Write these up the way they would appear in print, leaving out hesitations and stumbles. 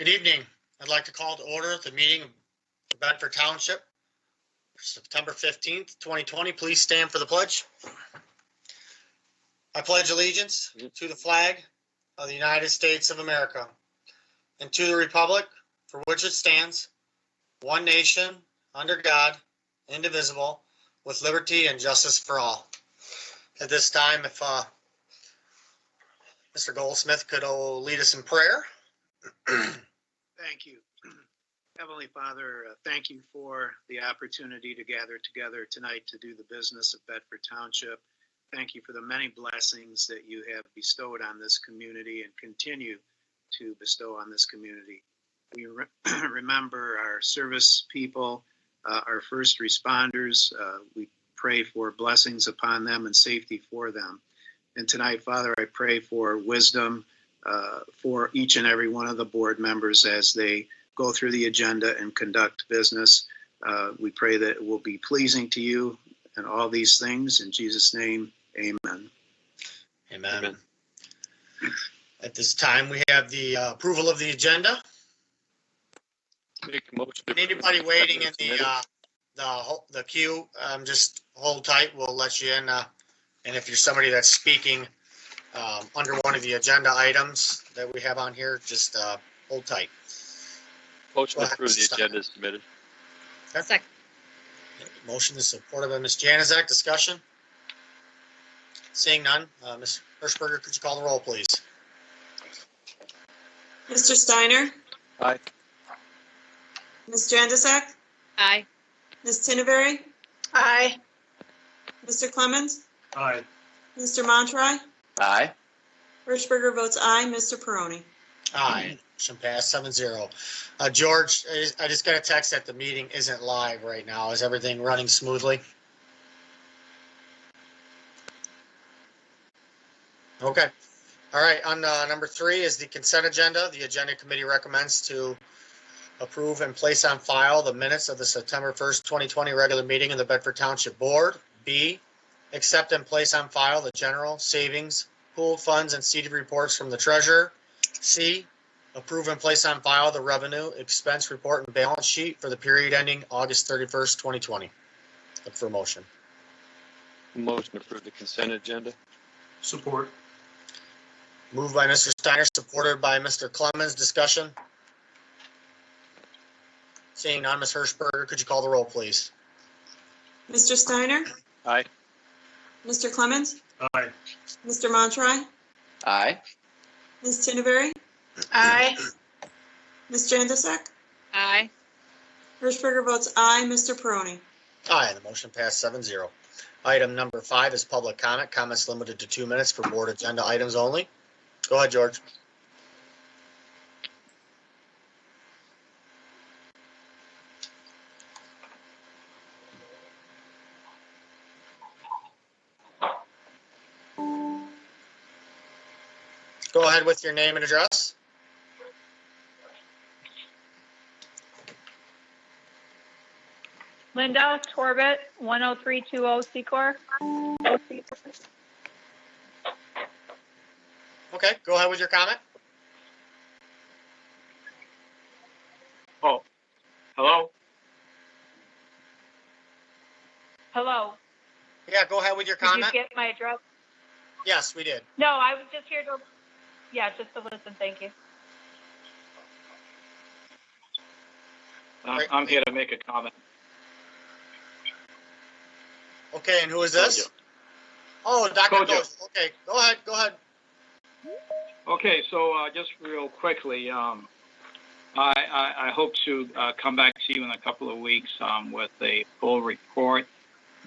Good evening. I'd like to call to order the meeting of Bedford Township, September 15th, 2020. Please stand for the pledge. I pledge allegiance to the flag of the United States of America and to the republic for which it stands, one nation, under God, indivisible, with liberty and justice for all. At this time, if Mr. Goldsmith could lead us in prayer. Thank you. Heavenly Father, thank you for the opportunity to gather together tonight to do the business of Bedford Township. Thank you for the many blessings that you have bestowed on this community and continue to bestow on this community. We remember our service people, our first responders. We pray for blessings upon them and safety for them. And tonight, Father, I pray for wisdom for each and every one of the board members as they go through the agenda and conduct business. We pray that it will be pleasing to you and all these things. In Jesus' name, amen. Amen. At this time, we have the approval of the agenda. Make a motion. Anybody waiting in the queue, just hold tight. We'll let you in. And if you're somebody that's speaking under one of the agenda items that we have on here, just hold tight. Motion to approve the agenda is submitted. Second. Motion is supported by Ms. Janizek. Discussion? Seeing none, Ms. Hirschberger, could you call the roll, please? Mr. Steiner? Aye. Ms. Janizek? Aye. Ms. Tinneberry? Aye. Mr. Clemens? Aye. Mr. Montry? Aye. Hirschberger votes aye. Mr. Peroni? Aye. Motion passed 7-0. George, I just got a text that the meeting isn't live right now. Is everything running smoothly? Okay. All right. On number 3 is the consent agenda. The agenda committee recommends to approve and place on file the minutes of the September 1st, 2020 regular meeting of the Bedford Township Board. B, accept and place on file the general, savings, pooled funds, and seeded reports from the treasurer. C, approve and place on file the revenue, expense report, and balance sheet for the period ending August 31st, 2020. Look for a motion. Motion to approve the consent agenda. Support. Moved by Mr. Steiner, supported by Mr. Clemens. Discussion? Seeing none, Ms. Hirschberger, could you call the roll, please? Mr. Steiner? Aye. Mr. Clemens? Aye. Mr. Montry? Aye. Ms. Tinneberry? Aye. Ms. Janizek? Aye. Hirschberger votes aye. Mr. Peroni? Aye, the motion passed 7-0. Item number 5 is public comment. Comments limited to 2 minutes for board agenda items only. Go ahead, George. Go ahead with your name and address. Linda Torbett, 10320 Secor. Okay, go ahead with your comment. Oh, hello? Hello. Yeah, go ahead with your Did you comment. get my address? Yes, we did. No, I was just here to, just to listen. Thank you. I'm here to make a comment. Okay, and who is this? Oh, Dr. Kojo. Kojo. Okay, go ahead. Okay, so just real quickly, I hope to come back to you in a couple of weeks with a full report.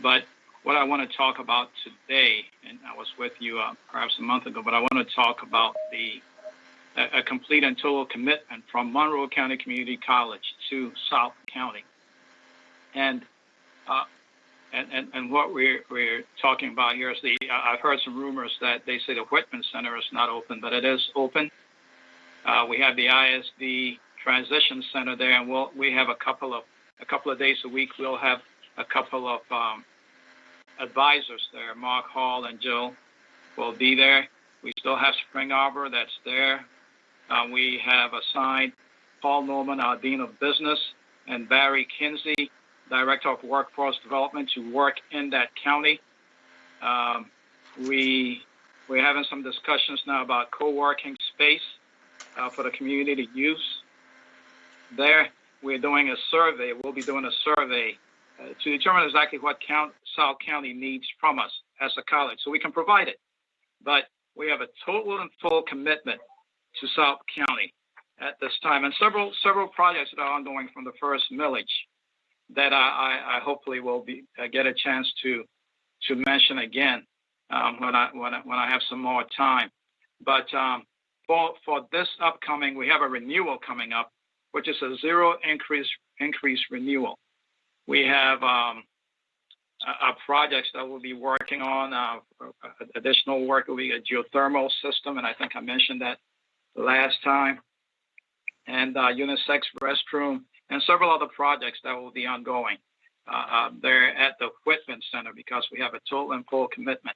But what I want to talk about today, and I was with you perhaps a month ago, but I want to talk about a complete and total commitment from Monroe County Community College to South County. And what we're talking about here is I've heard some rumors that they say the Whitman Center is not open, but it is open. We have the ISD Transition Center there, and we have a couple of days a week. We'll have a couple of advisors there. Mark Hall and Jill will be there. We still have Spring Arbor that's there. We have assigned Paul Norman, our Dean of Business, and Barry Kinsey, Director of Workforce Development, to work in that county. We're having some discussions now about co-working space for the community to use. There, we're doing a survey. We'll be doing a survey to determine exactly what South County needs from us as a college, so we can provide it. But we have a total and full commitment to South County at this time, and several projects that are ongoing from the first millage that I hopefully will get a chance to mention again when I have some more time. But for this upcoming, we have a renewal coming up, which is a zero increase renewal. We have our projects that we'll be working on. Additional work will be a geothermal system, and I think I mentioned that last time, and unisex restroom, and several other projects that will be ongoing there at the Whitman Center, because we have a total and full commitment.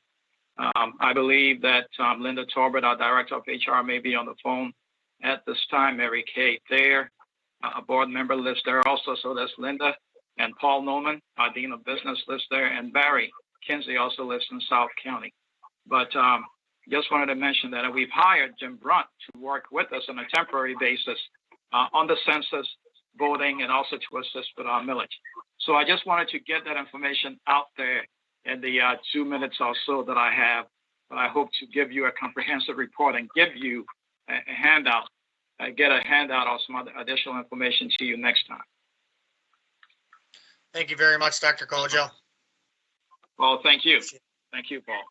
I believe that Linda Torbert, our Director of HR, may be on the phone at this time. Mary Kay there, a board member lives there also, so that's Linda. And Paul Norman, our Dean of Business, lives there, and Barry Kinsey also lives in South County. But just wanted to mention that we've hired Jim Brunt to work with us on a temporary basis on the census, voting, and also to assist with our millage. So I just wanted to get that information out there in the 2 minutes or so that I have. But I hope to give you a comprehensive report and give you a handout, get a handout or some other additional information to you next time. Thank you very much, Dr. Kojo. Well, thank you. Thank you, Paul.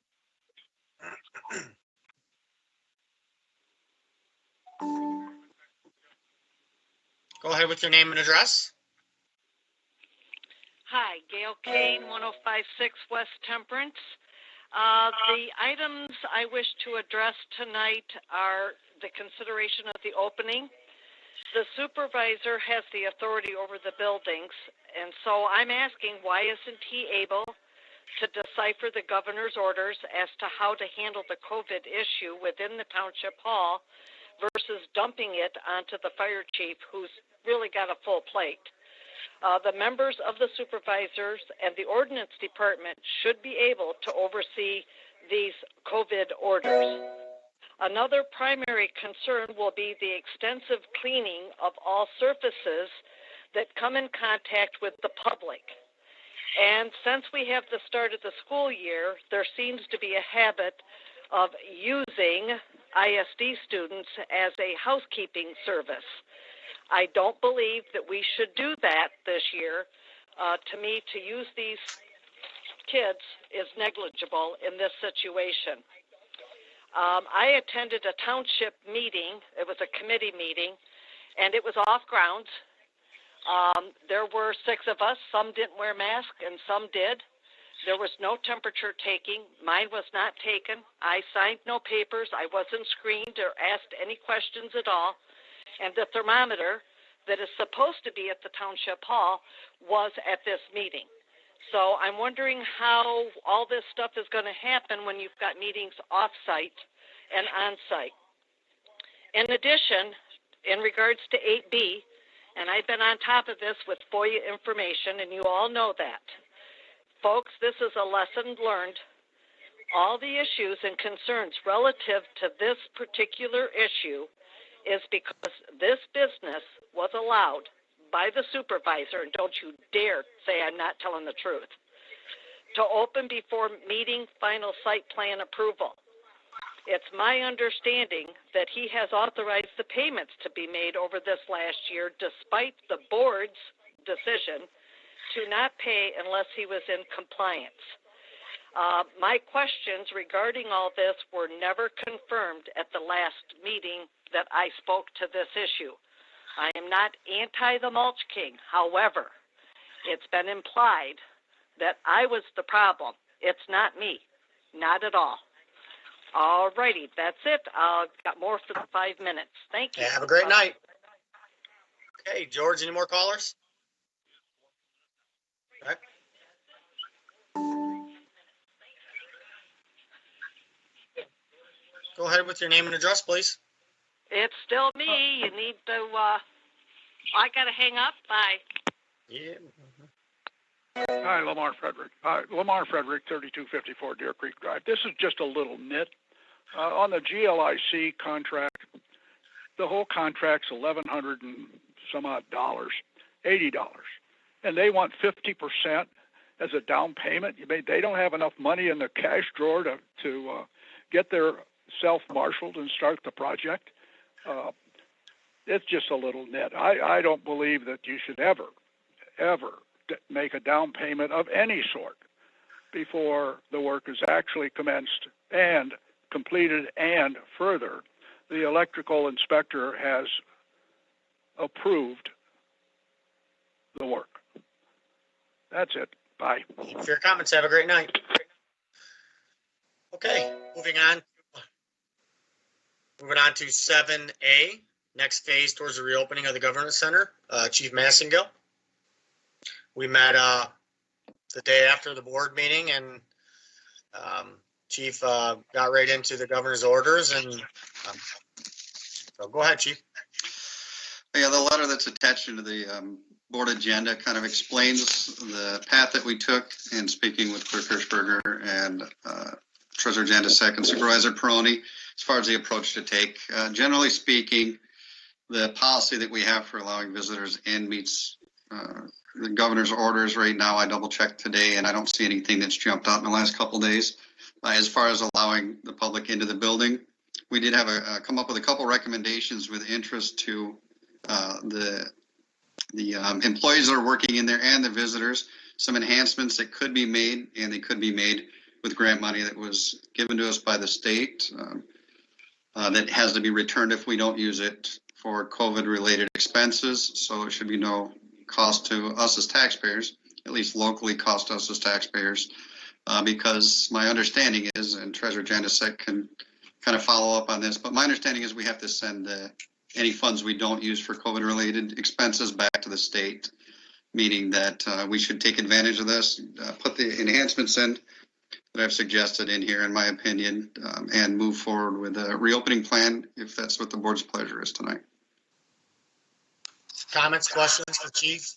Go ahead with your name and address. Hi, Gail Kane, 1056 West Temperance. The items I wish to address tonight are the consideration of the opening. The supervisor has the authority over the buildings, and so I'm asking, why isn't he able to decipher the governor's orders as to how to handle the COVID issue within the township hall versus dumping it onto the fire chief, who's really got a full plate? The members of the supervisors and the ordinance department should be able to oversee these COVID orders. Another primary concern will be the extensive cleaning of all surfaces that come in contact with the public. And since we have the start of the school year, there seems to be a habit of using ISD students as a housekeeping service. I don't believe that we should do that this year. To me, to use these kids is negligible in this situation. I attended a township meeting. It was a committee meeting, and it was off grounds. There were 6 of us. Some didn't wear masks, and some did. There was no temperature taking. Mine was not taken. I signed no papers. I wasn't screened or asked any questions at all. And the thermometer that is supposed to be at the township hall was at this meeting. So I'm wondering how all this stuff is going to happen when you've got meetings off-site and on-site. In addition, in regards to 8B, and I've been on top of this with FOIA information, and you all know that. Folks, this is a lesson learned. All the issues and concerns relative to this particular issue is because this business was allowed by the supervisor, and don't you dare say I'm not telling the truth, to open before meeting final site plan approval. It's my understanding that he has authorized the payments to be made over this last year, despite the board's decision to not pay unless he was in compliance. My questions regarding all this were never confirmed at the last meeting that I spoke to this issue. I am not anti the Mulch King. However, it's been implied that I was the problem. It's not me. Not at all. All righty, that's it. I've got more for the 5 minutes. Thank you. Yeah, have a great night. Okay, George, any more callers? All right. Go ahead with your name and address, please. It's still me. You need to I gotta hang up. Bye. Yeah. Hi, Lamar Frederick. 3254 Deer Creek Drive. This is just a little nit. On the GLIC contract, the whole contract's $1,100 and some odd dollars, $80, and they want 50% as a down payment. They don't have enough money in the cash drawer to get their self-marshaled and start the project. It's just a little nit. I don't believe that you should ever make a down payment of any sort before the work is actually commenced and completed, and further, the electrical inspector has approved the work. That's it. Bye. Thank you for your comments. Have a great night. Okay, moving on to 7A, next phase towards the reopening of the Governance Center. Chief Massengill. We met the day after the board meeting, and Chief got right into the governor's orders, and so go ahead, Chief. Yeah, the letter that's attached into the board agenda kind of explains the path that we took in speaking with Clerk Hirschberger and Treasurer Jandasek and Supervisor Peroni as far as the approach to take. Generally speaking, the policy that we have for allowing visitors in meets the governor's orders right now. I double checked today, and I don't see anything that's jumped out in the last couple of days. As far as allowing the public into the building, we did have come up with a couple recommendations with interest to the employees that are working in there and the visitors. Some enhancements that could be made, and they could be made with grant money that was given to us by the state that has to be returned if we don't use it for COVID-related expenses. So there should be no cost to us as taxpayers, at least locally cost us as taxpayers. Because my understanding is, and Treasurer Jandasek can kind of follow up on this, but my understanding is we have to send any funds we don't use for COVID-related expenses back to the state, meaning that we should take advantage of this, put the enhancements in that I've suggested in here, in my opinion, and move forward with a reopening plan if that's what the board's pleasure is tonight. Comments, questions for Chief?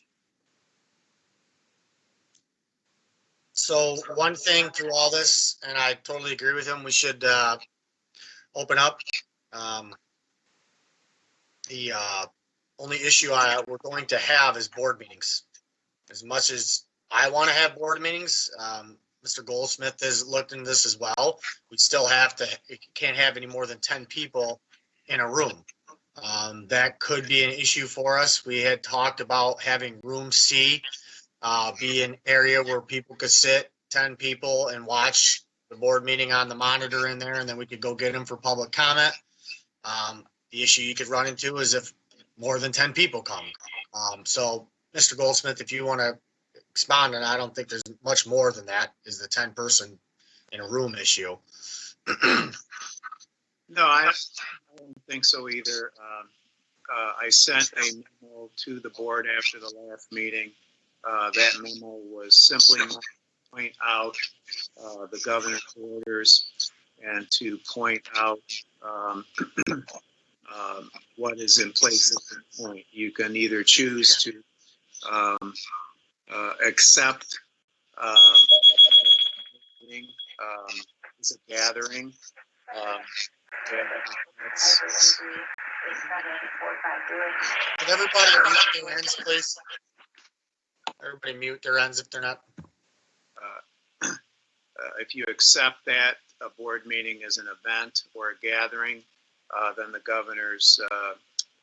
So one thing through all this, and I totally agree with him, we should open up. The only issue we're going to have is board meetings. As much as I want to have board meetings, Mr. Goldsmith has looked into this as well. We still can't have any more than 10 people in a room. That could be an issue for us. We had talked about having room C be an area where people could sit, 10 people, and watch the board meeting on the monitor in there, and then we could go get them for public comment. The issue you could run into is if more than 10 people come. So, Mr. Goldsmith, if you want to expound, and I don't think there's much more than that, is the 10 person in a room issue. No, I don't think so either. I sent a memo to the board after the last meeting. That memo was simply to point out the governor's orders and to point out what is in place at this point. You can either choose to accept as a gathering. Can everybody mute their ends, please? Everybody mute their ends if they're not. If you accept that a board meeting is an event or a gathering, then the governor's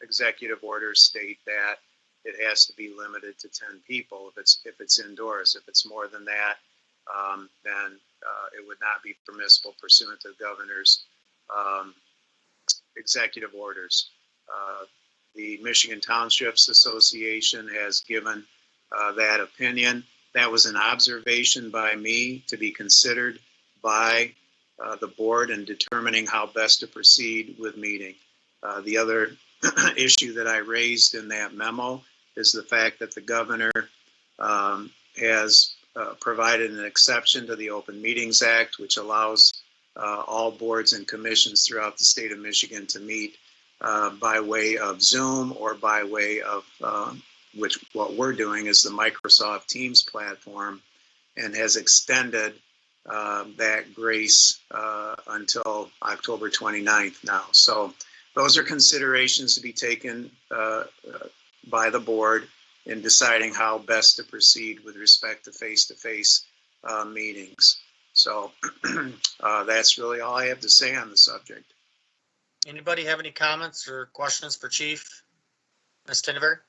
executive orders state that it has to be limited to 10 people if it's indoors. If it's more than that, then it would not be permissible pursuant to the governor's executive orders. The Michigan Townships Association has given that opinion. That was an observation by me to be considered by the board in determining how best to proceed with meeting. The other issue that I raised in that memo is the fact that the governor has provided an exception to the Open Meetings Act, which allows all boards and commissions throughout the state of Michigan to meet by way of Zoom or by way of, which what we're doing is the Microsoft Teams platform, and has extended that grace until October 29th now. So those are considerations to be taken by the board in deciding how best to proceed with respect to face-to-face meetings. So that's really all I have to say on the subject. Anybody have any comments or questions for Chief? Ms. Tinnever?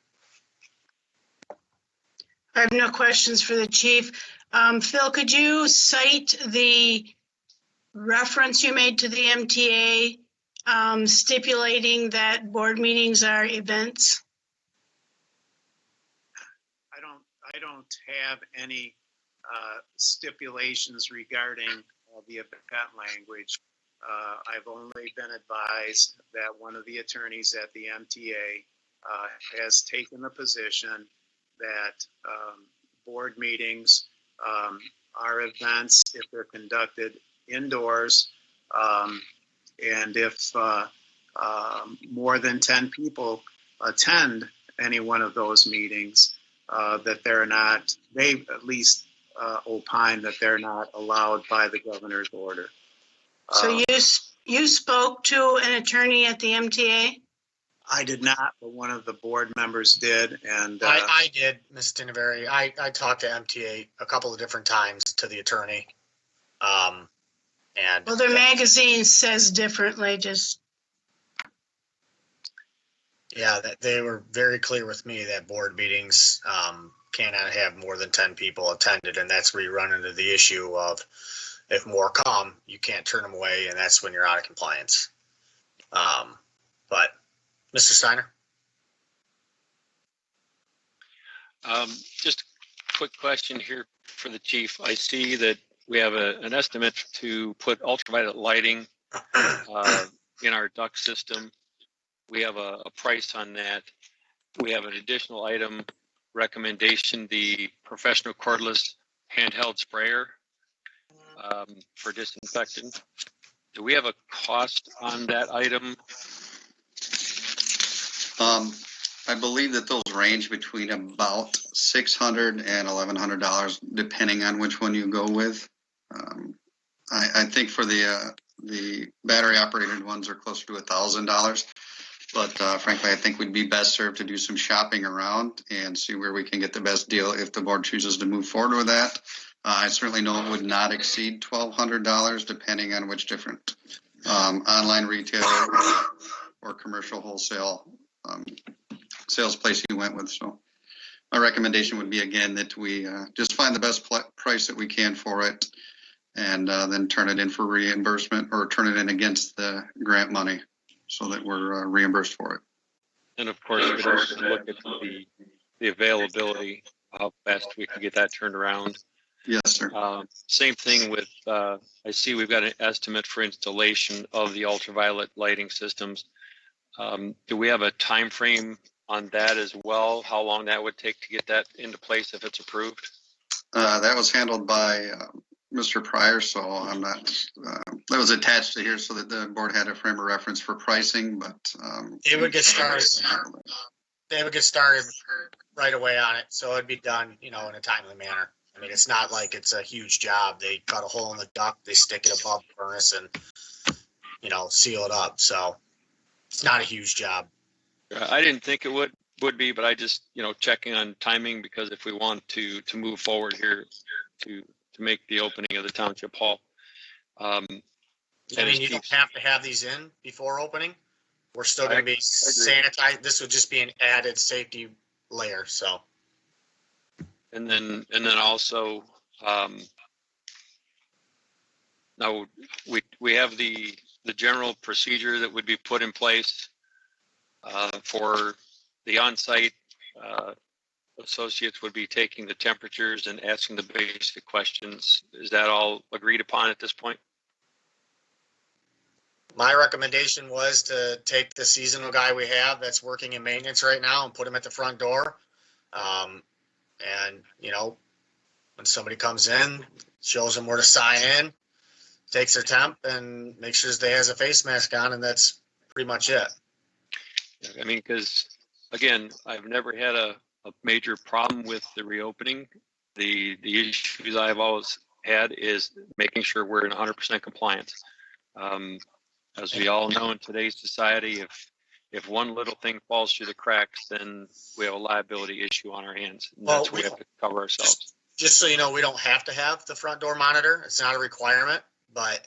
I have no questions for the chief. Phil, could you cite the reference you made to the MTA stipulating that board meetings are events? I don't have any stipulations regarding the event language. I've only been advised that one of the attorneys at the MTA has taken the position that board meetings are events if they're conducted indoors, and if more than 10 people attend any one of those meetings, that they're not, they at least opine that they're not allowed by the governor's order. So you spoke to an attorney at the MTA? I did not, but one of the board members did, and I did, Ms. Tinnever. I talked to MTA a couple of different times to the attorney. And Well, their magazine says differently, just. yeah, that they were very clear with me that board meetings cannot have more than 10 people attended, and that's where you run into the issue of if more come, you can't turn them away, and that's when you're out of compliance. But Mr. Steiner? Just a quick question here for the chief. I see that we have an estimate to put ultraviolet lighting in our duct system. We have a price on that. We have an additional item recommendation, the professional cordless handheld sprayer for disinfectant. Do we have a cost on that item? I believe that those range between about $600 and $1,100, depending on which one you go with. I think for the battery operated ones are closer to $1,000. But frankly, I think we'd be best served to do some shopping around and see where we can get the best deal if the board chooses to move forward with that. I certainly know it would not exceed $1,200, depending on which different online retailer or commercial wholesale sales place you went with. So my recommendation would be, again, that we just find the best price that we can for it, and then turn it in for reimbursement, or turn it in against the grant money so that we're reimbursed for it. And of course, we'd also look at the availability, how best we can get that turned around. Yes, sir. Same thing with, I see we've got an estimate for installation of the ultraviolet lighting systems. Do we have a time frame on that as well? How long that would take to get that into place if it's approved? That was handled by Mr. Pryor, so I'm not, that was attached to here so that the board had a frame of reference for pricing, but It would get started. They would get started right away on it, so it'd be done, in a timely manner. I mean, it's not like it's a huge job. They cut a hole in the duct, they stick it above the furnace and, seal it up. So it's not a huge job. I didn't think it would be, but I just, checking on timing, because if we want to move forward here to make the opening of the township hall. I mean, you don't have to have these in before opening. We're still going to be sanitized. This would just be an added safety layer. So. And then also, now we have the general procedure that would be put in place for the on-site associates would be taking the temperatures and asking the basic questions. Is that all agreed upon at this point? My recommendation was to take the seasonal guy we have that's working in maintenance right now and put him at the front door. And, when somebody comes in, shows them where to sign in, takes their temp, and makes sure they has a face mask on, and that's pretty much it. I mean, because again, I've never had a major problem with the reopening. The issues I've always had is making sure we're in 100% compliance. As we all know in today's society, if one little thing falls through the cracks, then we have a liability issue on our hands. And that's where we have to cover ourselves. Just so you know, we don't have to have the front door monitor. It's not a requirement, but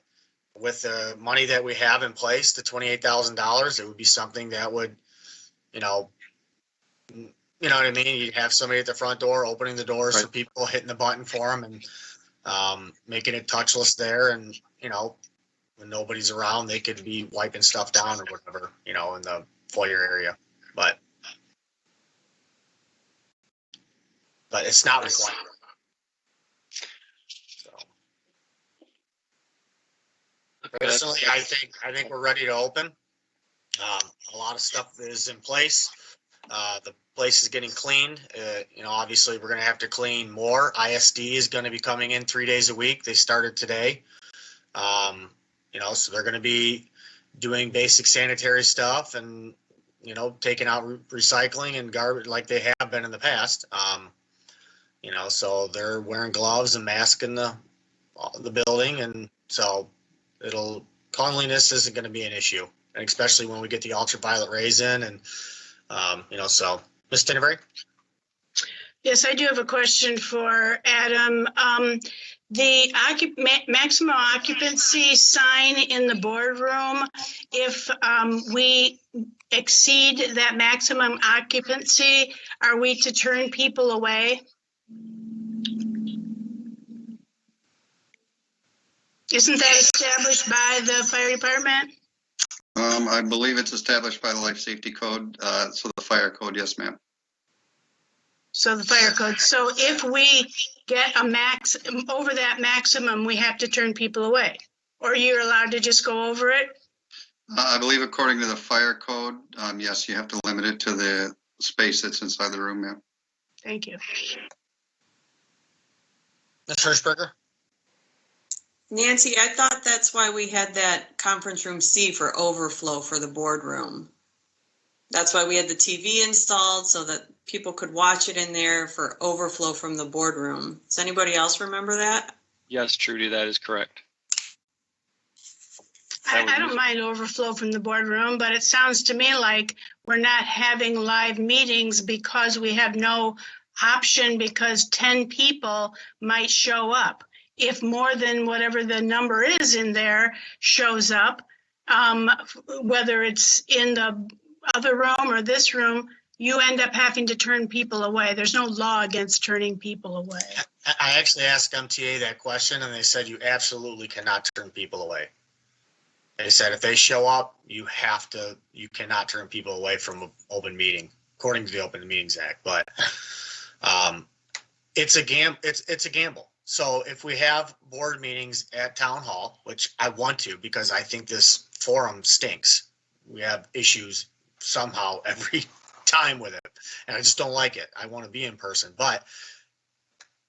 with the money that we have in place, the $28,000, it would be something that would, you know what I mean? You'd have somebody at the front door opening the doors for people, hitting the button for them, and making it touchless there. And, when nobody's around, they could be wiping stuff down or whatever, in the foyer area. But it's not required. So, personally, I think we're ready to open. A lot of stuff is in place. The place is getting cleaned. Obviously we're going to have to clean more. ISD is going to be coming in 3 days a week. They started today. So they're going to be doing basic sanitary stuff and, taking out recycling and garbage like they have been in the past. So they're wearing gloves and masks in the building. And so cleanliness isn't going to be an issue, and especially when we get the ultraviolet rays in. And, so Ms. Tinneberry? Yes, I do have a question for Adam. The maximum occupancy sign in the boardroom, if we exceed that maximum occupancy, are we to turn people away? Isn't that established by the fire department? I believe it's established by the life safety code. So the fire code, yes, ma'am. So the fire code. So if we get over that maximum, we have to turn people away, or you're allowed to just go over it? I believe according to the fire code, yes, you have to limit it to the space that's inside the room, ma'am. Thank you. Ms. Hirschberger? Nancy, I thought that's why we had that conference room C for overflow for the boardroom. That's why we had the TV installed so that people could watch it in there for overflow from the boardroom. Does anybody else remember that? Yes, Trudy, that is correct. I don't mind overflow from the boardroom, but it sounds to me like we're not having live meetings because we have no option because 10 people might show up. If more than whatever the number is in there shows up, whether it's in the other room or this room, you end up having to turn people away. There's no law against turning people away. I actually asked MTA that question, and they said you absolutely cannot turn people away. They said if they show up, you cannot turn people away from an open meeting, according to the Open Meetings Act. But it's a gamble. So if we have board meetings at town hall, which I want to because I think this forum stinks. We have issues somehow every time with it, and I just don't like it. I want to be in person, but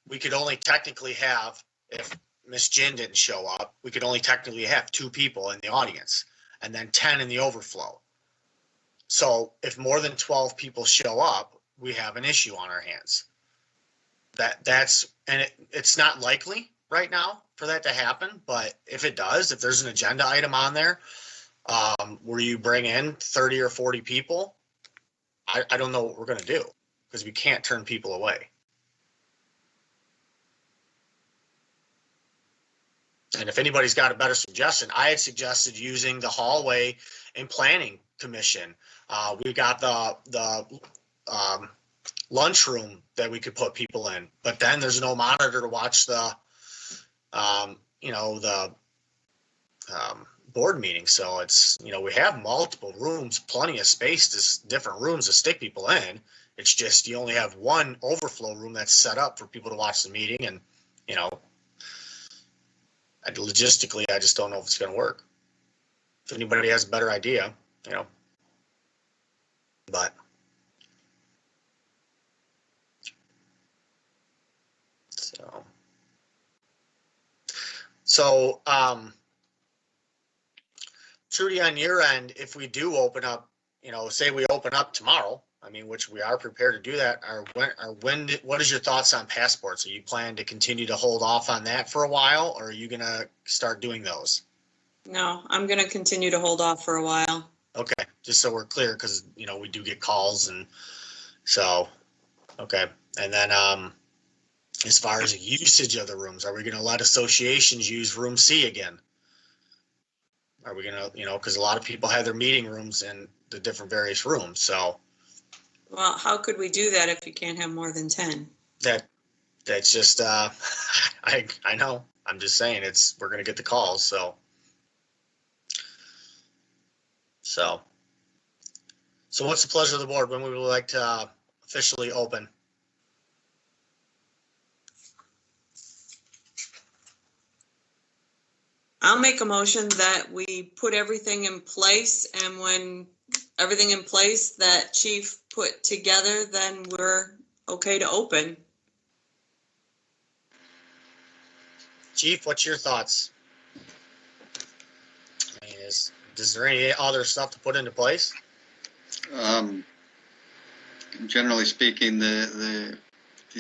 we could only technically have, if Miss Jin didn't show up, we could only technically have 2 people in the audience and then 10 in the overflow. So if more than 12 people show up, we have an issue on our hands. It's not likely right now for that to happen, but if it does, if there's an agenda item on there where you bring in 30 or 40 people, I don't know what we're going to do because we can't turn people away. And if anybody's got a better suggestion, I had suggested using the hallway and planning commission. We got the lunchroom that we could put people in, but then there's no monitor to watch the board meeting. So it's, we have multiple rooms, plenty of space, different rooms to stick people in. It's just, you only have one overflow room that's set up for people to watch the meeting. And, logistically, I just don't know if it's going to work. If anybody has a better idea, but. So, Trudy, on your end, if we do open up say we open up tomorrow, I mean, which we are prepared to do that, what is your thoughts on passports? Are you planning to continue to hold off on that for a while, or are you gonna start doing those? No, I'm gonna continue to hold off for a while. Okay, just so we're clear, because, we do get calls, and so, okay. And then, as far as usage of the rooms, are we gonna let associations use room C again? Are we gonna, because a lot of people have their meeting rooms in the different various rooms, so Well, how could we do that if you can't have more than 10? that's just, I know, I'm just saying, we're gonna get the calls, so. So what's the pleasure of the board, when we would like to officially open? I'll make a motion that we put everything in place, and when everything in place that Chief put together, then we're okay to open. Chief, what's your thoughts? I mean, is there any other stuff to put into place? Generally speaking, the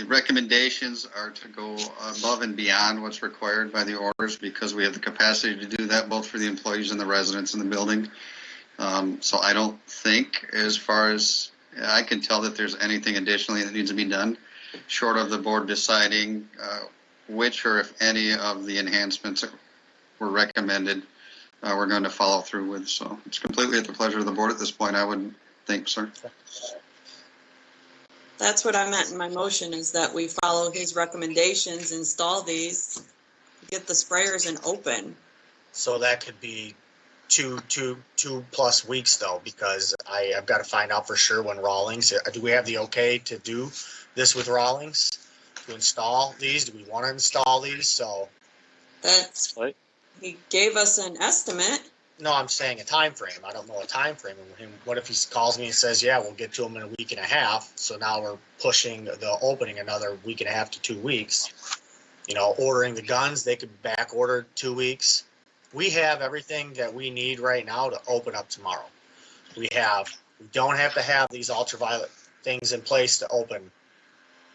recommendations are to go above and beyond what's required by the orders, because we have the capacity to do that both for the employees and the residents in the building. So I don't think, as far as I can tell, that there's anything additionally that needs to be done, short of the board deciding which or if any of the enhancements that were recommended we're going to follow through with. So it's completely at the pleasure of the board at this point, I would think, sir. That's what I meant in my motion, is that we follow his recommendations, install these, get the sprayers and open. So that could be two plus weeks though, because I've got to find out for sure when Rawlings, do we have the okay to do this with Rawlings? To install these? Do we want to install these? So That's, Right. he gave us an estimate. no, I'm saying a time frame. I don't know a time frame. What if he calls me and says, yeah, we'll get to him in a week and a half. So now we're pushing the opening another week and a half to 2 weeks. Ordering the guns, they could back order 2 weeks. We have everything that we need right now to open up tomorrow. We don't have to have these ultraviolet things in place to open.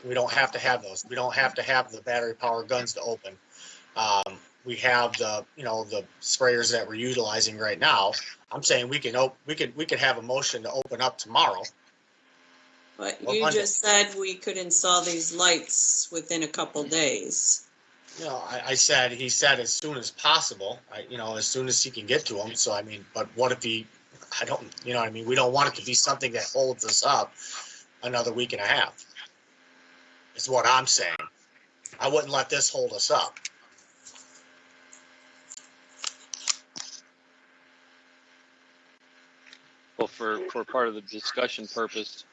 We don't have to have those. We don't have to have the battery powered guns to open. We have the sprayers that we're utilizing right now. I'm saying we could have a motion to open up tomorrow. But Well, you Monday. just said we could install these lights within a couple days. He said as soon as possible, as soon as he can get to them. So, I mean, but what if we don't want it to be something that holds us up another week and a half. Is what I'm saying. I wouldn't let this hold us up. Well, for part of the discussion purpose,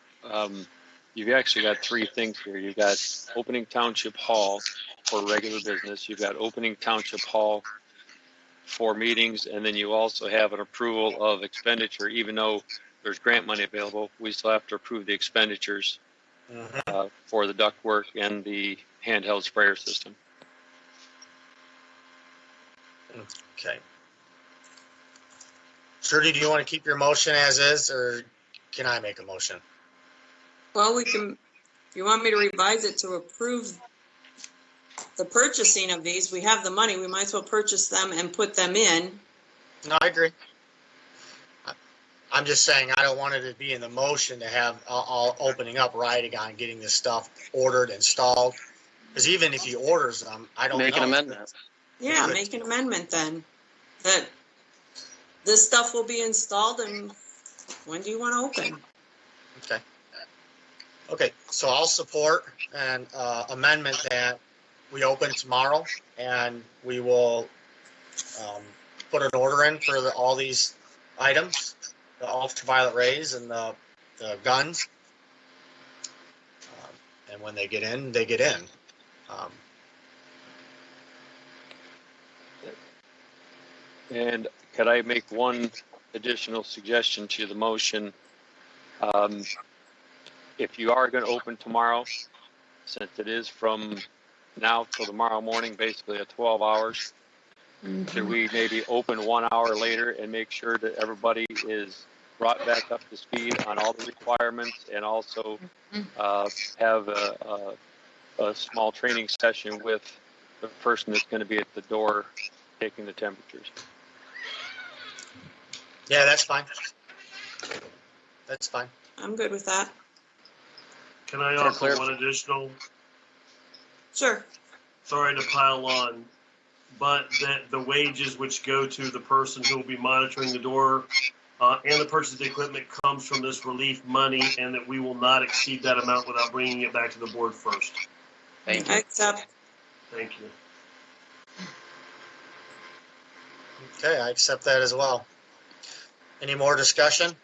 you've actually got three things here. You've got opening Township Hall for regular business. You've got opening Township Hall for meetings, and then you also have an approval of expenditure. Even though there's grant money available, we still have to approve the expenditures for the ductwork and the handheld sprayer system. Okay. Trudy, do you want to keep your motion as is, or can I make a motion? Well, we can, if you want me to revise it to approve the purchasing of these, we have the money, we might as well purchase them and put them in. No, I agree. I'm just saying I don't want it to be in the motion to have all opening up, riding on getting this stuff ordered, installed. Because even if he orders them, I don't know. Make an amendment. Yeah, make an amendment then, that this stuff will be installed, and when do you want to open? Okay. Okay, so I'll support an amendment that we open tomorrow, and we will put an order in for all these items, the ultraviolet rays and the guns. And when they get in, they get in. And could I make one additional suggestion to the motion? If you are going to open tomorrow, since it is from now till tomorrow morning, basically at 12 hours, should we maybe open 1 hour later and make sure that everybody is brought back up to speed on all the requirements, and also have a small training session with the person that's going to be at the door taking the temperatures. Yeah, that's fine. That's fine. I'm good with that. Can I offer one additional? Sure. Sorry to pile on, but that the wages which go to the person who will be monitoring the door and the purchase of the equipment comes from this relief money, and that we will not exceed that amount without bringing it back to the board first. Thank you. Accept. Thank you. Okay, I accept that as well. Any more discussion?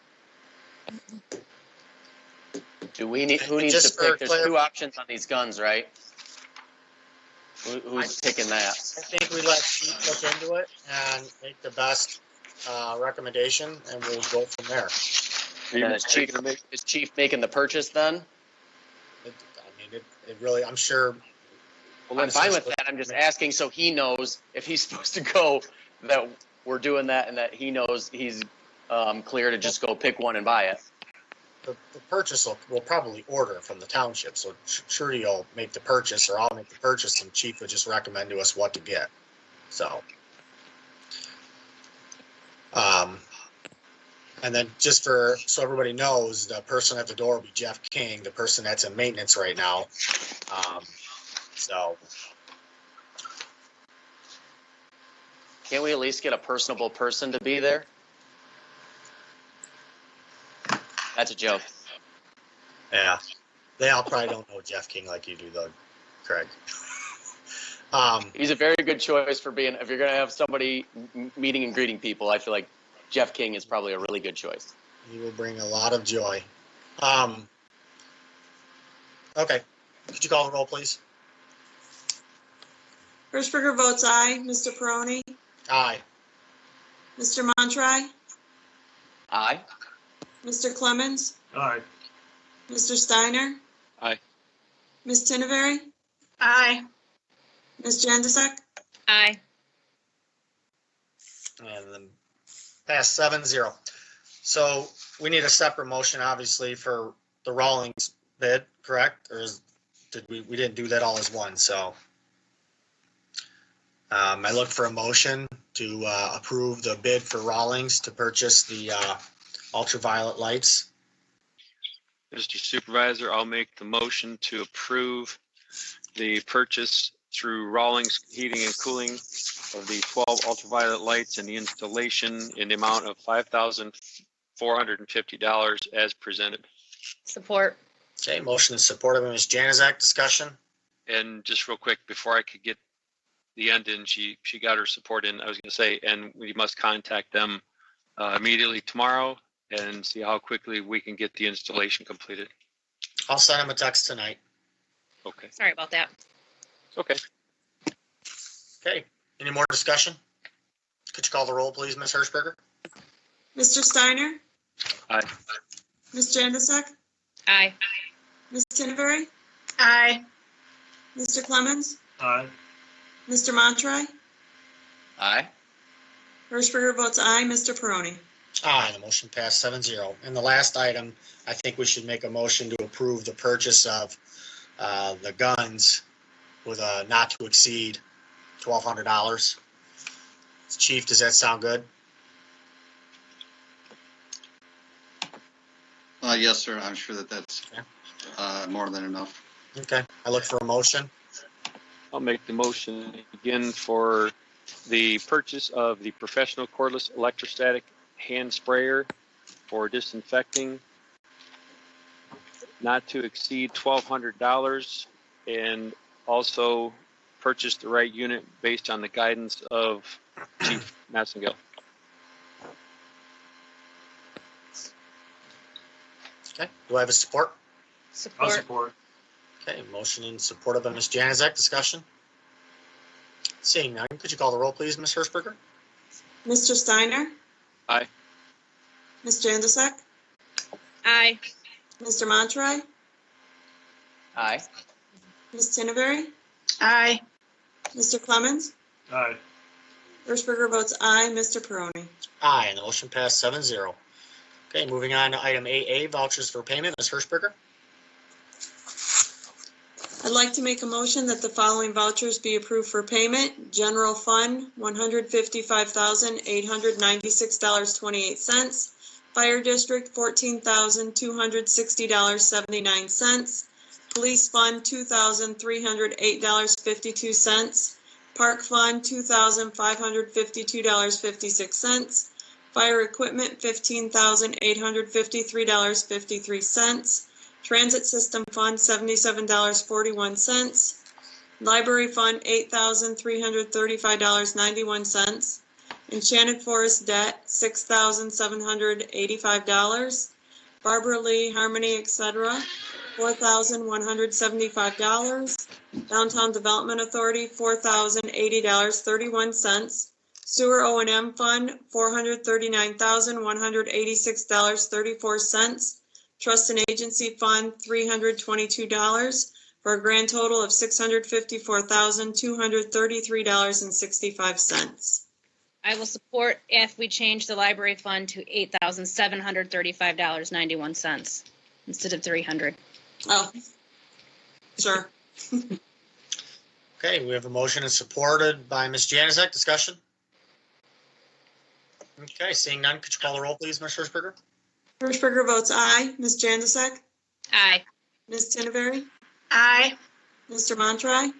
Do we need, who needs Just to pick? for There's two options on these guns, right? Who's picking that? I think we let Chief look into it and make the best recommendation, and we'll go from there. And is Chief making the purchase then? It really, I'm sure. Well, I'm fine with that. I'm just asking so he knows if he's supposed to go, that we're doing that, and that he knows he's clear to just go pick one and buy it. The purchase will probably order from the township, so sure you'll make the purchase, or I'll make the purchase, and Chief would just recommend to us what to get. So, and then just so everybody knows, the person at the door will be Jeff King, the person that's in maintenance right now. So. Can't we at least get a personable person to be there? That's a joke. Yeah, they all probably don't know Jeff King like you do, though, Craig. He's a very good choice for being, if you're going to have somebody meeting and greeting people, I feel like Jeff King is probably a really good choice. He will bring a lot of joy. Okay, could you call the roll, please? Hirschberger votes aye. Mr. Peroni? Aye. Mr. Montry? Aye. Mr. Clemens? Aye. Mr. Steiner? Aye. Ms. Tinneberry? Aye. Ms. Jandisek? Aye. And then pass 7-0. So we need a separate motion, obviously, for the Rawlings bid, correct? Or we didn't do that all as one, so. I look for a motion to approve the bid for Rawlings to purchase the ultraviolet lights. Mr. Supervisor, I'll make the motion to approve the purchase through Rawlings Heating and Cooling of the 12 ultraviolet lights and the installation in the amount of $5,450 as presented. Support. Okay, motion is supported by Ms. Januzak. Discussion? And just real quick, before I could get the end in, she got her support in, I was going to say, and we must contact them immediately tomorrow and see how quickly we can get the installation completed. I'll send him a text tonight. Okay. Sorry about that. Okay. Okay, any more discussion? Could you call the roll, please, Ms. Hirschberger? Mr. Steiner? Aye. Ms. Jandisek? Aye. Ms. Tinneberry? Aye. Mr. Clemens? Aye. Mr. Montry? Aye. Hirschberger votes aye. Mr. Peroni? Aye, the motion passed 7-0. And the last item, I think we should make a motion to approve the purchase of the guns with a not to exceed $1,200. Chief, does that sound good? Yes, sir. I'm sure that's more than enough. Okay, I look for a motion. I'll make the motion again for the purchase of the professional cordless electrostatic hand sprayer for disinfecting, not to exceed $1,200, and also purchase the right unit based on the guidance of Chief Massengill. Okay, do I have a support? I'll Support. support. Okay, motion in support of Ms. Januzak. Discussion? Seeing none, could you call the roll, please, Ms. Hirschberger? Mr. Steiner? Aye. Ms. Jandisek? Aye. Mr. Montry? Aye. Ms. Tinneberry? Aye. Mr. Clemens? Aye. Hirschberger votes aye. Mr. Peroni? Aye, and the motion passed 7-0. Okay, moving on to item 8A, vouchers for payment. Ms. Hirschberger? I'd like to make a motion that the following vouchers be approved for payment. General Fund, $155,896.28. Fire District, $14,260.79. Police Fund, $2,308.52. Park Fund, $2,552.56. Fire Equipment, $15,853.53. Transit System Fund, $77.41. Library Fund, $8,335.91. Enchanted Forest Debt, $6,785. Barbara Lee, Harmony, etc., $4,175. Downtown Development Authority, $4,080.31. Sewer O&M Fund, $439,186.34. Trust and Agency Fund, $322, for a grand total of $654,233.65. I will support if we change the library fund to $8,735.91 instead of $300. Oh, sure. Okay, we have a motion and supported by Ms. Janaszek. Discussion? Okay, seeing none, could you call the roll, please, Ms. Hirschberger? Hirschberger votes aye. Ms. Janaszek? Aye. Ms. Tinneberry? Aye. Mr. Montry?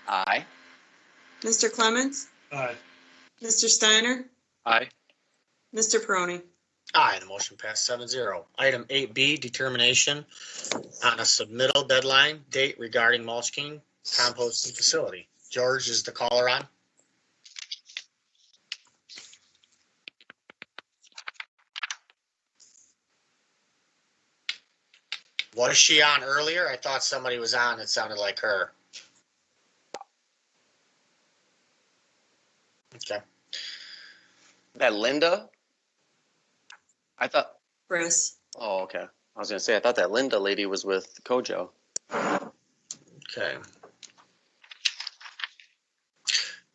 Aye. Mr. Clements? Aye. Mr. Steiner? Aye. Mr. Peroni? Aye, the motion passed 7-0. Item 8B, determination on a submittal deadline date regarding Mulch King composting facility. George, is the caller on? Was she on earlier? I thought somebody was on. It sounded like her. Okay. That Linda? I thought, Chris? oh, okay. I was gonna say, I thought that Linda lady was with Kojo. Okay.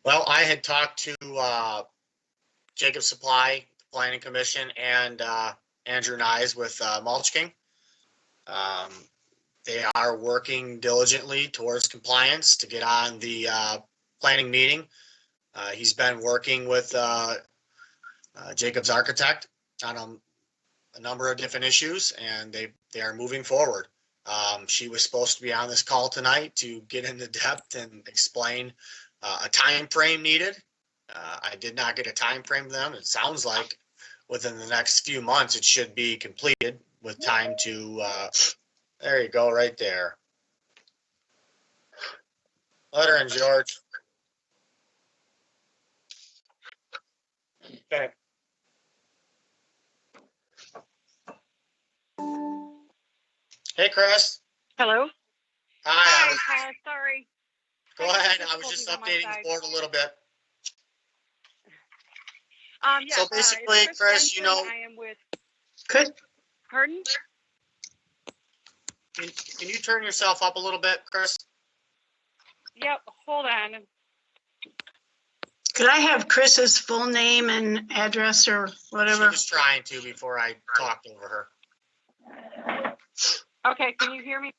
Well, I had talked to Jacob Supply, Planning Commission, and Andrew Nyes with Mulch King. They are working diligently towards compliance to get on the planning meeting. He's been working with Jacob's architect on a number of different issues, and they are moving forward. She was supposed to be on this call tonight to get into depth and explain a time frame needed. I did not get a time frame from them. It sounds like within the next few months it should be completed with time to there you go, right there. Let her in, George. Okay. Hey, Chris. Hello? Hi. Sorry. Go ahead. I was just updating the board a little bit. So basically, Chris, you know. I am with. Could, Pardon? Can you turn yourself up a little bit, Chris? Yep, hold on. could I have Chris's full name and address or She whatever? was trying to before I talked over her. Okay, can you hear me?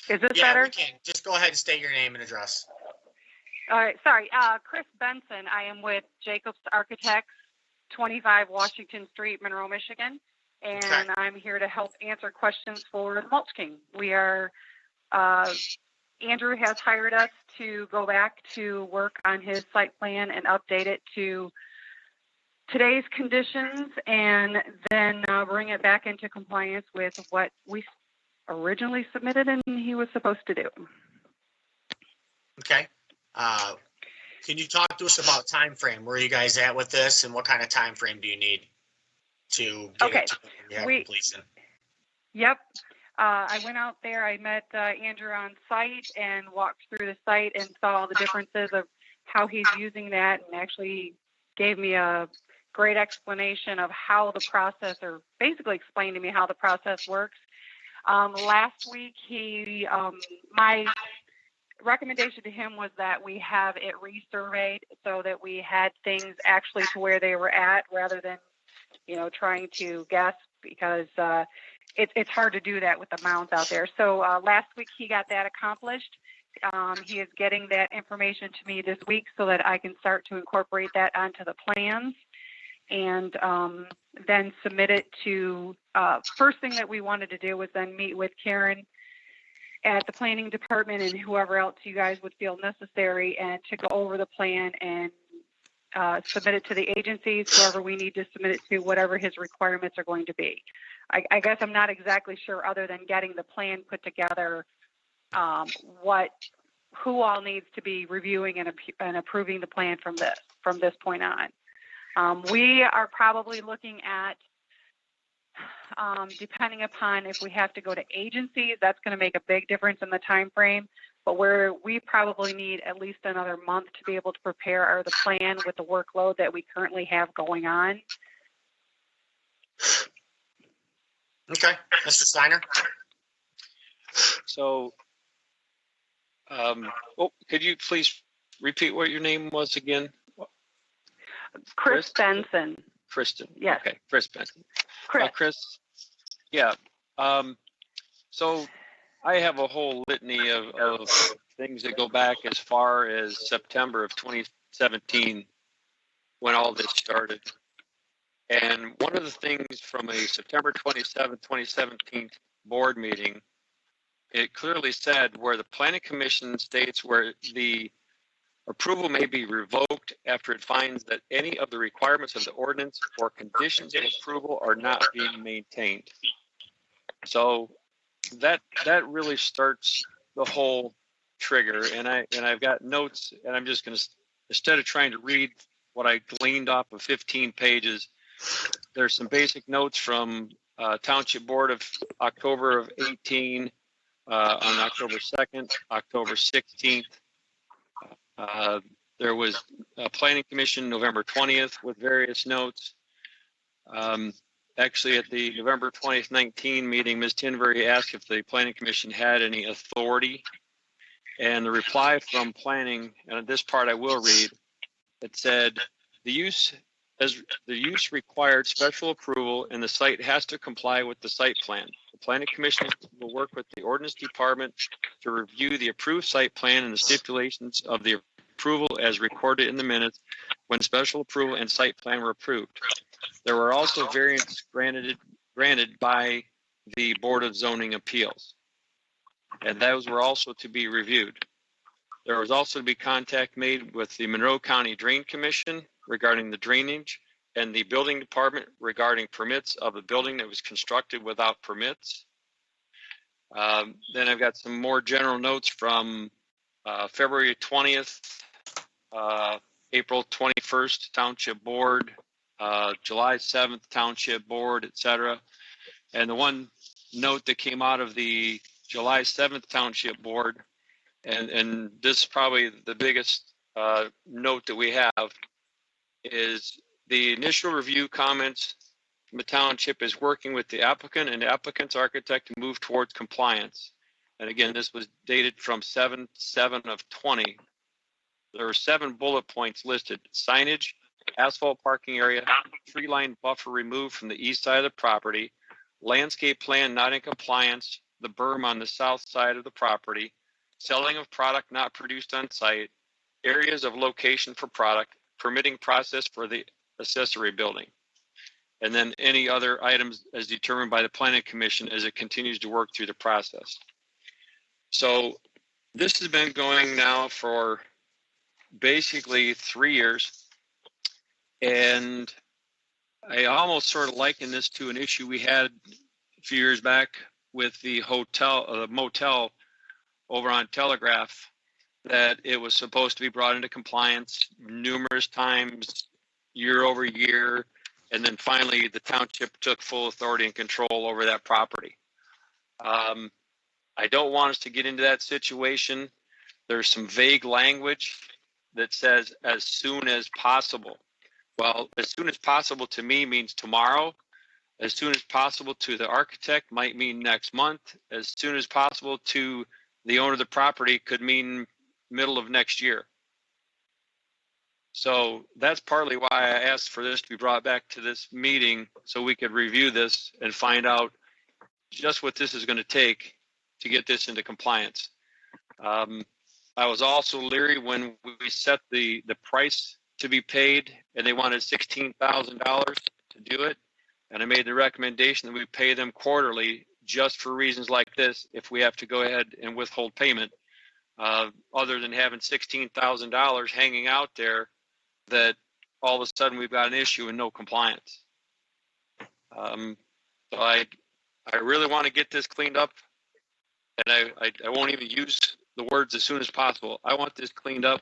Is this Yeah, better? we can. Just go ahead and state your name and address. All right, sorry. Chris Benson. I am with Jacobs Architects, 25 Washington Street, Monroe, Michigan. And Okay. I'm here to help answer questions for the Mulch King. We are, Andrew has hired us to go back to work on his site plan and update it to today's conditions and then bring it back into compliance with what we originally submitted and he was supposed to do. Okay. Can you talk to us about time frame? Where are you guys at with this, and what kind of time frame do you need to get Okay. it to completion? Yep. I went out there. I met Andrew on site and walked through the site and saw the differences of how he's using that, and actually gave me a great explanation of how the process, or basically explained to me how the process works. Last week, my recommendation to him was that we have it resurveyed so that we had things actually to where they were at rather than trying to guess because it's hard to do that with the mounds out there. So last week he got that accomplished. He is getting that information to me this week so that I can start to incorporate that onto the plans and then submit it to, first thing that we wanted to do was then meet with Karen at the planning department and whoever else you guys would feel necessary and to go over the plan and submit it to the agencies, whoever we need to submit it to, whatever his requirements are going to be. I guess I'm not exactly sure, other than getting the plan put together, who all needs to be reviewing and approving the plan from this point on. We are probably looking at, depending upon if we have to go to agencies, that's going to make a big difference in the time frame. But we probably need at least another month to be able to prepare the plan with the workload that we currently have going on. Okay, Mr. Steiner. So, could you please repeat what your name was again? Chris Benson. Kristen. Yes. Okay, Chris Benson. Chris. Chris. Yeah. So I have a whole litany of things that go back as far as September of 2017 when all this started. And one of the things from a September 27, 2017 board meeting, it clearly said where the planning commission states where the approval may be revoked after it finds that any of the requirements of the ordinance or conditions of approval are not being maintained. So that really starts the whole trigger. And I've got notes, and I'm just going to, instead of trying to read what I gleaned off of 15 pages, there's some basic notes from Township Board of October of 18, on October 2nd, October 16th. There was a planning commission November 20th with various notes. Actually, at the November 20th, 19 meeting, Ms. Tinbury asked if the planning commission had any authority. And the reply from planning, and this part I will read, it said, the use required special approval and the site has to comply with the site plan. The planning commission will work with the ordinance department to review the approved site plan and the stipulations of the approval as recorded in the minutes when special approval and site plan were approved. There were also variants granted by the Board of Zoning Appeals, and those were also to be reviewed. There was also to be contact made with the Monroe County Drain Commission regarding the drainage and the building department regarding permits of the building that was constructed without permits. Then I've got some more general notes from February 20th, April 21st, Township Board, July 7th, Township Board, etc. And the one note that came out of the July 7th Township Board, and this is probably the biggest note that we have, is the initial review comments from the township is working with the applicant and the applicant's architect to move towards compliance. And again, this was dated from 7/7 of 20. There were 7 bullet points listed: signage, asphalt parking area, tree line buffer removed from the east side of the property, landscape plan not in compliance, the berm on the south side of the property, selling of product not produced on site, areas of location for product, permitting process for the accessory building, and then any other items as determined by the planning commission as it continues to work through the process. So this has been going now for basically 3 years, and I almost sort of liken this to an issue we had a few years back with the motel over on Telegraph, that it was supposed to be brought into compliance numerous times, year over year, and then finally the township took full authority and control over that property. I don't want us to get into that situation. There's some vague language that says as soon as possible. Well, as soon as possible to me means tomorrow. As soon as possible to the architect might mean next month. As soon as possible to the owner of the property could mean middle of next year. So that's partly why I asked for this to be brought back to this meeting so we could review this and find out just what this is going to take to get this into compliance. I was also leery when we set the price to be paid and they wanted $16,000 to do it. And I made the recommendation that we pay them quarterly just for reasons like this if we have to go ahead and withhold payment, other than having $16,000 hanging out there that all of a sudden we've got an issue and no compliance. So I really want to get this cleaned up, and I won't even use the words as soon as possible. I want this cleaned up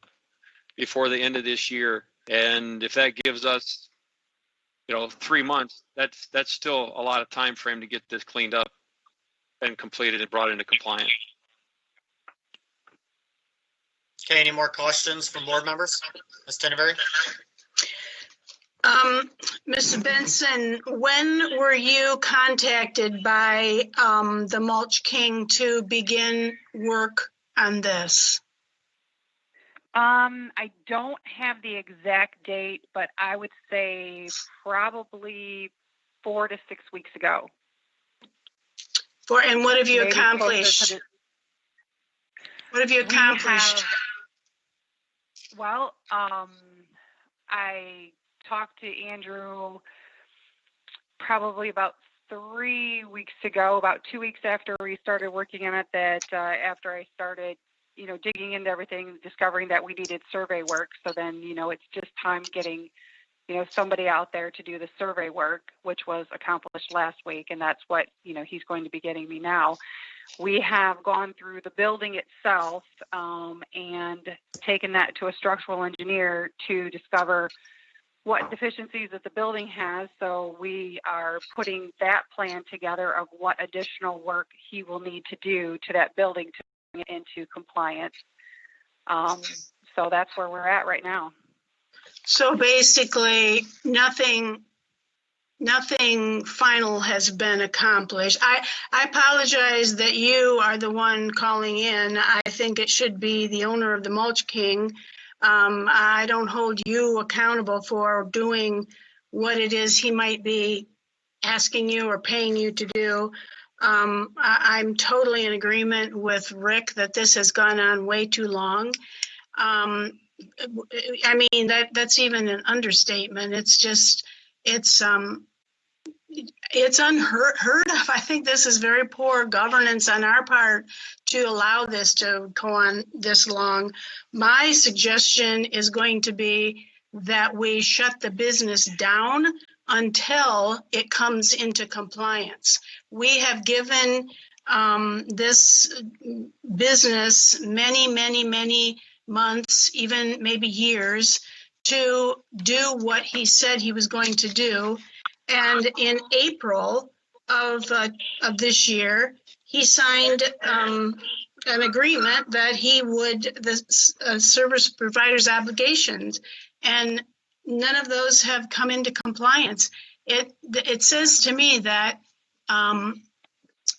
before the end of this year. And if that gives us, 3 months, that's still a lot of time frame to get this cleaned up and completed and brought into compliance. Okay, any more questions from board members? Ms. Tenneberry? Mr. Benson, when were you contacted by the Mulch King to begin work on this? I don't have the exact date, but I would say probably 4 to 6 weeks ago. And what have you Maybe accomplished? What have you accomplished? I talked to Andrew probably about 3 weeks ago, about 2 weeks after we started working on it, after I started, digging into everything, discovering that we needed survey work. So then, it's just time getting, somebody out there to do the survey work, which was accomplished last week. And that's what, he's going to be getting me now. We have gone through the building itself and taken that to a structural engineer to discover what deficiencies that the building has. So we are putting that plan together of what additional work he will need to do to that building to bring it into compliance. So that's where we're at right now. So basically, nothing final has been accomplished. I apologize that you are the one calling in. I think it should be the owner of the Mulch King. I don't hold you accountable for doing what it is he might be asking you or paying you to do. I'm totally in agreement with Rick that this has gone on way too long. I mean, that's even an understatement. It's unheard of. I think this is very poor governance on our part to allow this to go on this long. My suggestion is going to be that we shut the business down until it comes into compliance. We have given this business many months, even maybe years, to do what he said he was going to do. And in April of this year, he signed an agreement that he would, the service provider's obligations, and none of those have come into compliance. It says to me that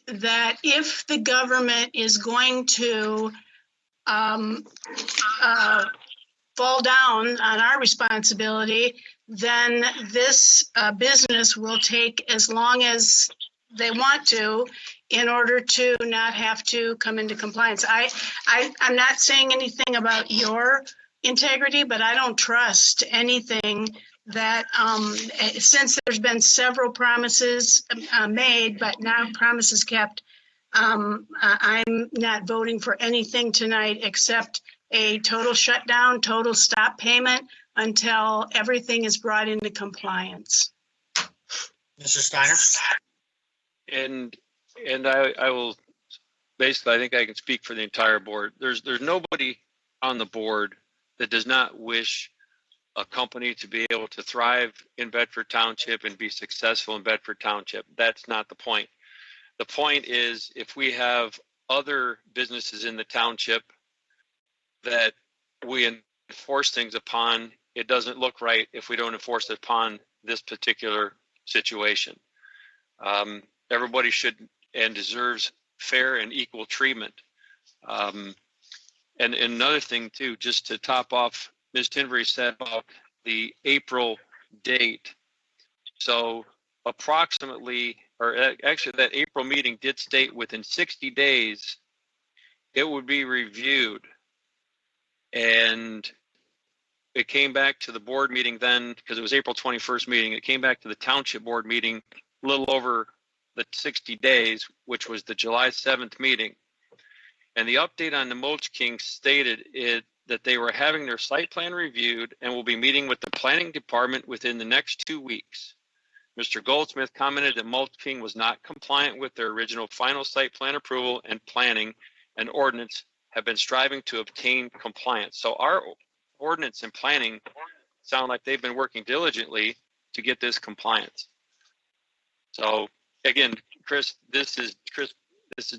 that if the government is going to fall down on our responsibility, then this business will take as long as they want to in order to not have to come into compliance. I'm not saying anything about your integrity, but I don't trust anything that since there's been several promises made, but now promises kept, I'm not voting for anything tonight except a total shutdown, total stop payment until everything is brought into compliance. Mr. Steiner? And I will basically, I think I can speak for the entire board. There's nobody on the board that does not wish a company to be able to thrive in Bedford Township and be successful in Bedford Township. That's not the point. The point is, if we have other businesses in the township that we enforce things upon, it doesn't look right if we don't enforce it upon this particular situation. Everybody should and deserves fair and equal treatment. And another thing too, just to top off Ms. Tinbury said about the April date. So approximately, or actually that April meeting did state within 60 days, it would be reviewed. And it came back to the board meeting then, because it was April 21st meeting, it came back to the township board meeting a little over the 60 days, which was the July 7th meeting. And the update on the Mulch King stated that they were having their site plan reviewed and will be meeting with the planning department within the next 2 weeks. Mr. Goldsmith commented that Mulch King was not compliant with their original final site plan approval, and planning and ordinance have been striving to obtain compliance. So our ordinance and planning sound like they've been working diligently to get this compliance. So again, Chris, this is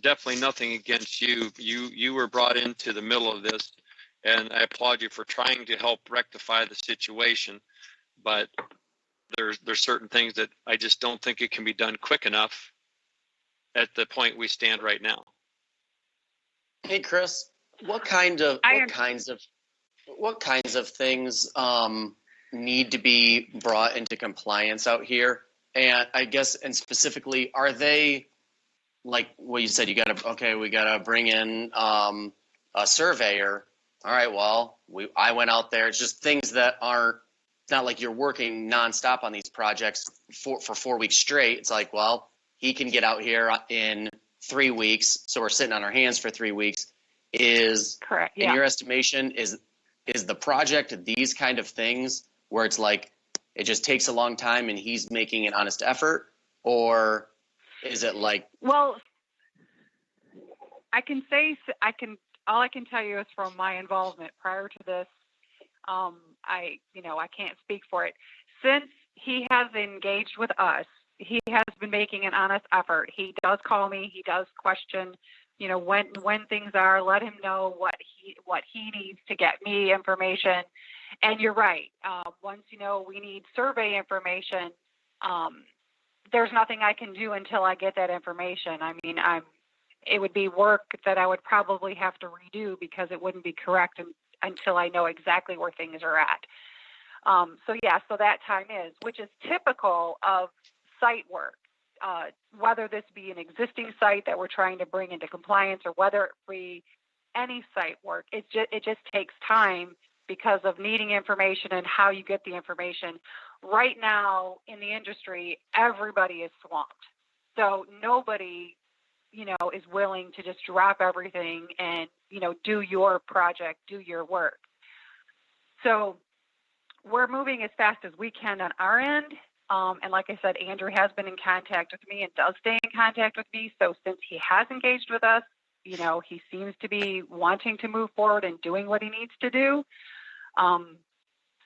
definitely nothing against you. You were brought into the middle of this, and I applaud you for trying to help rectify the situation. But there's certain things that I just don't think it can be done quick enough at the point we stand right now. Hey, Chris, what kinds of things need to be brought into compliance out here? And I guess, and specifically, are they like what you said? We gotta bring in a surveyor. All right, well, I went out there. It's just things that aren't. It's not like you're working nonstop on these projects for 4 weeks straight. It's like, well, he can get out here in 3 weeks, so we're sitting on our hands for 3 weeks. Is correct? Yeah. In your estimation, is the project these kind of things where it's like it just takes a long time and he's making an honest effort, or is it like? Well, all I can tell you is from my involvement prior to this. I can't speak for it. Since he has engaged with us, he has been making an honest effort. He does call me. He does question, when things are. Let him know what he needs to get me information. And you're right. Once we need survey information, there's nothing I can do until I get that information. I mean, it would be work that I would probably have to redo because it wouldn't be correct until I know exactly where things are at. So that time which is typical of site work, whether this be an existing site that we're trying to bring into compliance or whether it be any site work. It just takes time because of needing information and how you get the information. Right now in the industry, everybody is swamped. So nobody, is willing to just drop everything and, do your project, do your work. So we're moving as fast as we can on our end. And like I said, Andrew has been in contact with me and does stay in contact with me. So since he has engaged with us, he seems to be wanting to move forward and doing what he needs to do.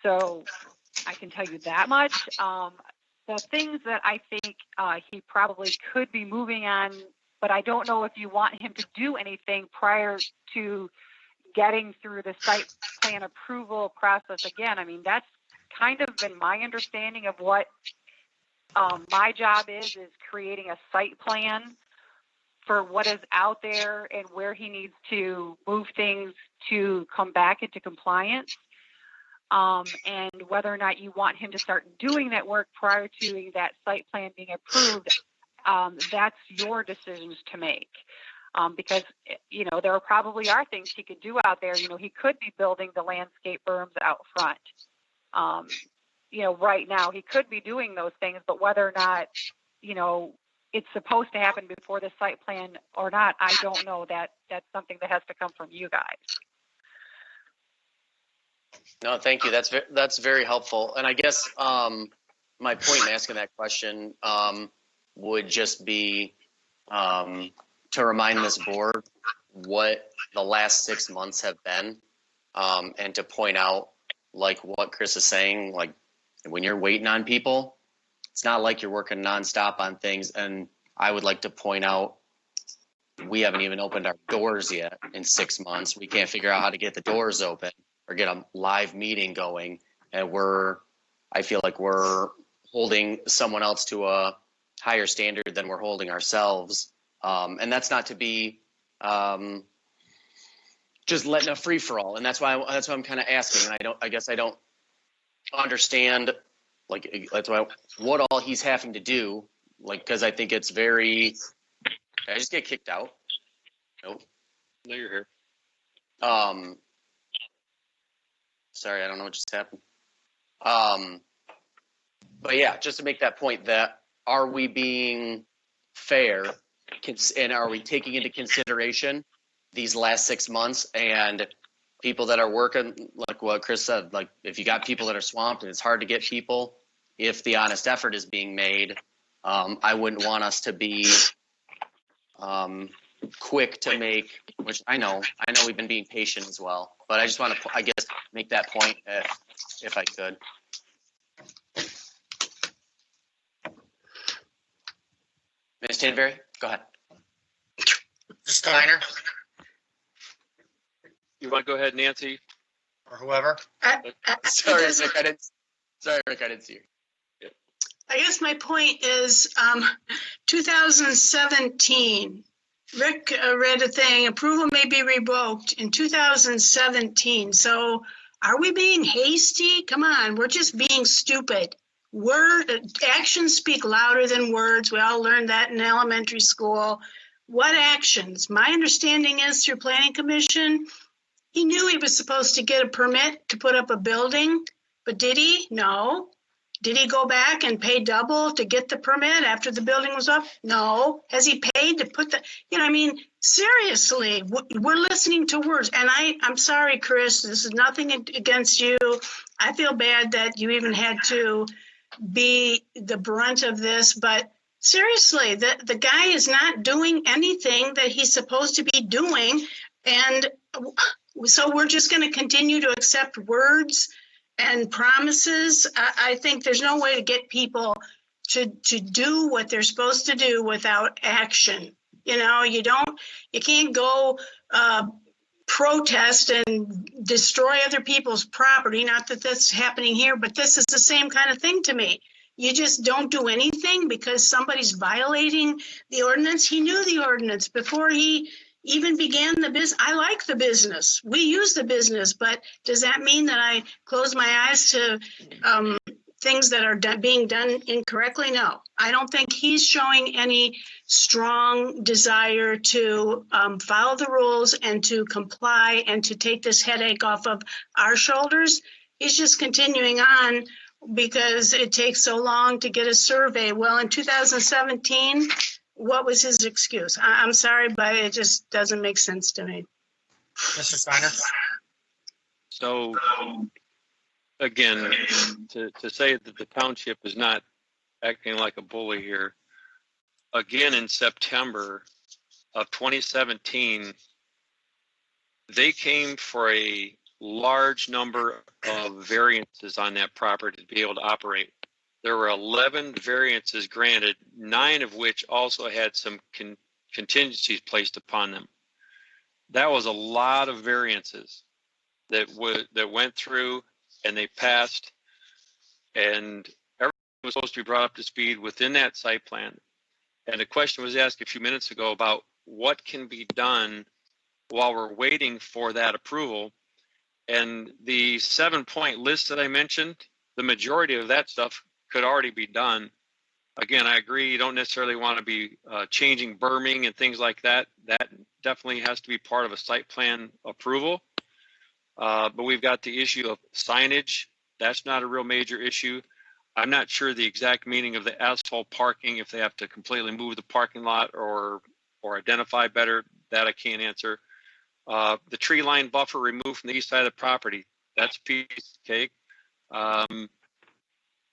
So I can tell you that much. The things that I think he probably could be moving on, but I don't know if you want him to do anything prior to getting through the site plan approval process again. I mean, that's kind of been my understanding of what my job is creating a site plan for what is out there and where he needs to move things to come back into compliance. And whether or not you want him to start doing that work prior to that site plan being approved, that's your decisions to make. Because, there probably are things he could do out there. He could be building the landscape berms out front. Right now he could be doing those things, but whether or not, it's supposed to happen before the site plan or not, I don't know. That's something that has to come from you guys. No, thank you. That's very helpful. And I guess my point in asking that question would just be to remind this board what the last 6 months have been, and to point out, like what Chris is saying, like when you're waiting on people, it's not like you're working nonstop on things. And I would like to point out, we haven't even opened our doors yet in 6 months. We can't figure out how to get the doors open or get a live meeting going. And I feel like we're holding someone else to a higher standard than we're holding ourselves. And that's not to be just letting a free for all. And that's why I'm kind of asking. And I guess I don't understand, like, that's why, what all he's having to do. Like, cause I think it's very, did I just get kicked out? Nope. No, you're here. Sorry, I don't know what just happened. But yeah, just to make that point, that are we being fair, and are we taking into consideration these last 6 months and people that are working, like what Chris said, like if you got people that are swamped and it's hard to get people, if the honest effort is being made, I wouldn't want us to be quick to make, which I know we've been being patient as well, but I just want to, I guess, make that point if I could. Ms. Tanberry, go ahead. Mr. Steiner You want to go ahead, Nancy? or whoever. Sorry, Rick, I didn't see you. I guess my point is 2017. Rick read a thing, approval may be revoked in 2017. So are we being hasty? Come on, we're just being stupid. Actions speak louder than words. We all learned that in elementary school. What actions? My understanding is through Planning Commission, he knew he was supposed to get a permit to put up a building, but did he? No. Did he go back and pay double to get the permit after the building was up? No. Has he paid to put seriously, we're listening to words. And I'm sorry, Chris, this is nothing against you. I feel bad that you even had to be the brunt of this, but seriously, the guy is not doing anything that he's supposed to be doing. And so we're just going to continue to accept words and promises. I think there's no way to get people to do what they're supposed to do without action. You can't go protest and destroy other people's property. Not that that's happening here, but this is the same kind of thing to me. You just don't do anything because somebody's violating the ordinance. He knew the ordinance before he even began the business. I like the business. We use the business, but does that mean that I close my eyes to things that are being done incorrectly? No, I don't think he's showing any strong desire to follow the rules and to comply and to take this headache off of our shoulders. He's just continuing on because it takes so long to get a survey. Well, in 2017, what was his excuse? I'm sorry, but it just doesn't make sense to me. Mr. Steiner? So, again, to say that the township is not acting like a bully here, again, in September of 2017, they came for a large number of variances on that property to be able to operate. There were 11 variances granted, 9 of which also had some contingencies placed upon them. That was a lot of variances that went through and they passed, and everything was supposed to be brought up to speed within that site plan. And the question was asked a few minutes ago about what can be done while we're waiting for that approval. And the 7-point list that I mentioned, the majority of that stuff could already be done. Again, I agree, you don't necessarily want to be changing berming and things like that. That definitely has to be part of a site plan approval. But we've got the issue of signage. That's not a real major issue. I'm not sure the exact meaning of the asphalt parking, if they have to completely move the parking lot or identify better, that I can't answer. The tree line buffer removed from the east side of the property, that's a piece of cake.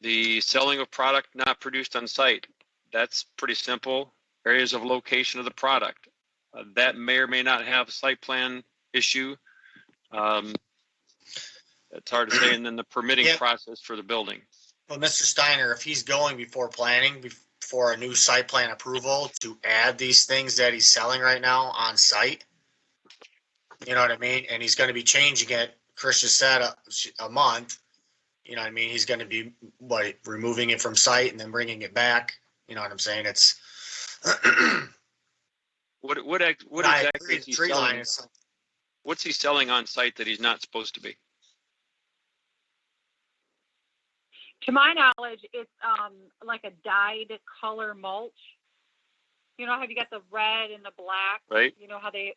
The selling of product not produced on site, that's pretty simple. Areas of location of the product, that may or may not have a site plan issue. It's hard to say. And then the permitting process for the building. Well, Mr. Steiner, if he's going before planning, before a new site plan approval to add these things that he's selling right now on site, you know what I mean? And he's going to be changing it, Chris just said, a month. You know what I mean? He's going to be removing it from site and then bringing it back. You know what I'm saying? It's what exactly is he selling? what's he selling on site that he's not supposed to be? To my knowledge, it's like a dyed color mulch. You know how you got the red and the black? Right. You know how they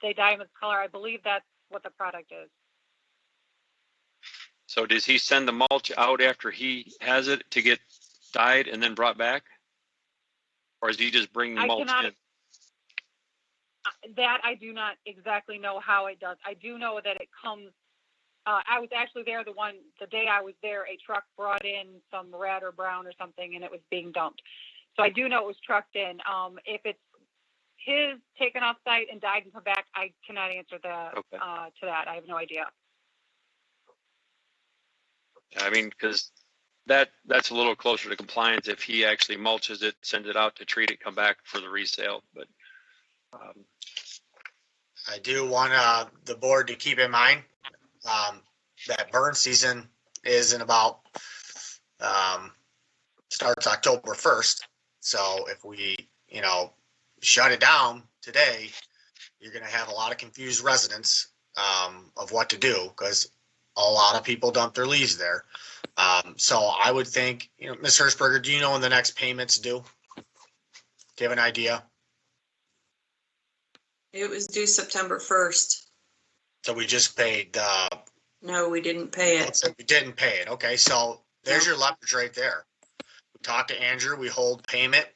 dye them with color? I believe that's what the product is. So does he send the mulch out after he has it to get dyed and then brought back? Or is he just bringing mulch in? That I do not exactly know how it does. I do know that it comes. I was actually there the day I was there, a truck brought in some red or brown or something, and it was being dumped. So I do know it was trucked in. If it's his taken off site and dyed and come back, I cannot answer that. Okay. To that. I have no idea. I mean, because that's a little closer to compliance if he actually mulches it, sends it out to treat it, come back for the resale. But I do want the board to keep in mind that burn season is in about starts October 1st. So if we, shut it down today, you're going to have a lot of confused residents of what to do because a lot of people dump their leaves there. So I would think, Ms. Hirschberger, do you know when the next payment's due? Do you have an idea? It was due September 1st. So we just paid. No, we didn't pay it. We didn't pay it. Okay, so there's your leverage right there. We talk to Andrew, we hold payment,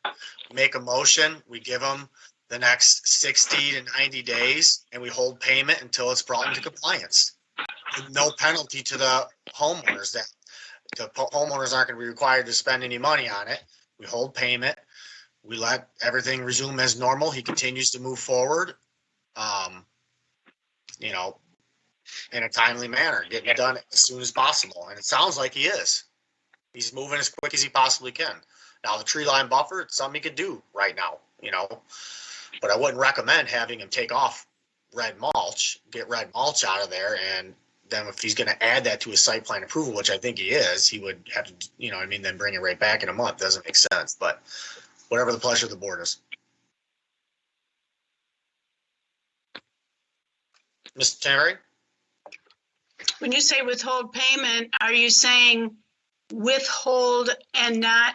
make a motion, we give them the next 60 to 90 days, and we hold payment until it's brought into compliance. No penalty to the homeowners. That the homeowners aren't going to be required to spend any money on it. We hold payment. We let everything resume as normal. He continues to move forward, in a timely manner, getting it done as soon as possible. And it sounds like he is. He's moving as quick as he possibly can. Now, the tree line buffer, it's something he could do right now, but I wouldn't recommend having him take off red mulch, get red mulch out of there. And then if he's going to add that to his site plan approval, which I think he is, he would have to, then bring it right back in a month. Doesn't make sense, but whatever the pleasure of the board is. Mr. Terry? When you say withhold payment, are you saying withhold and not,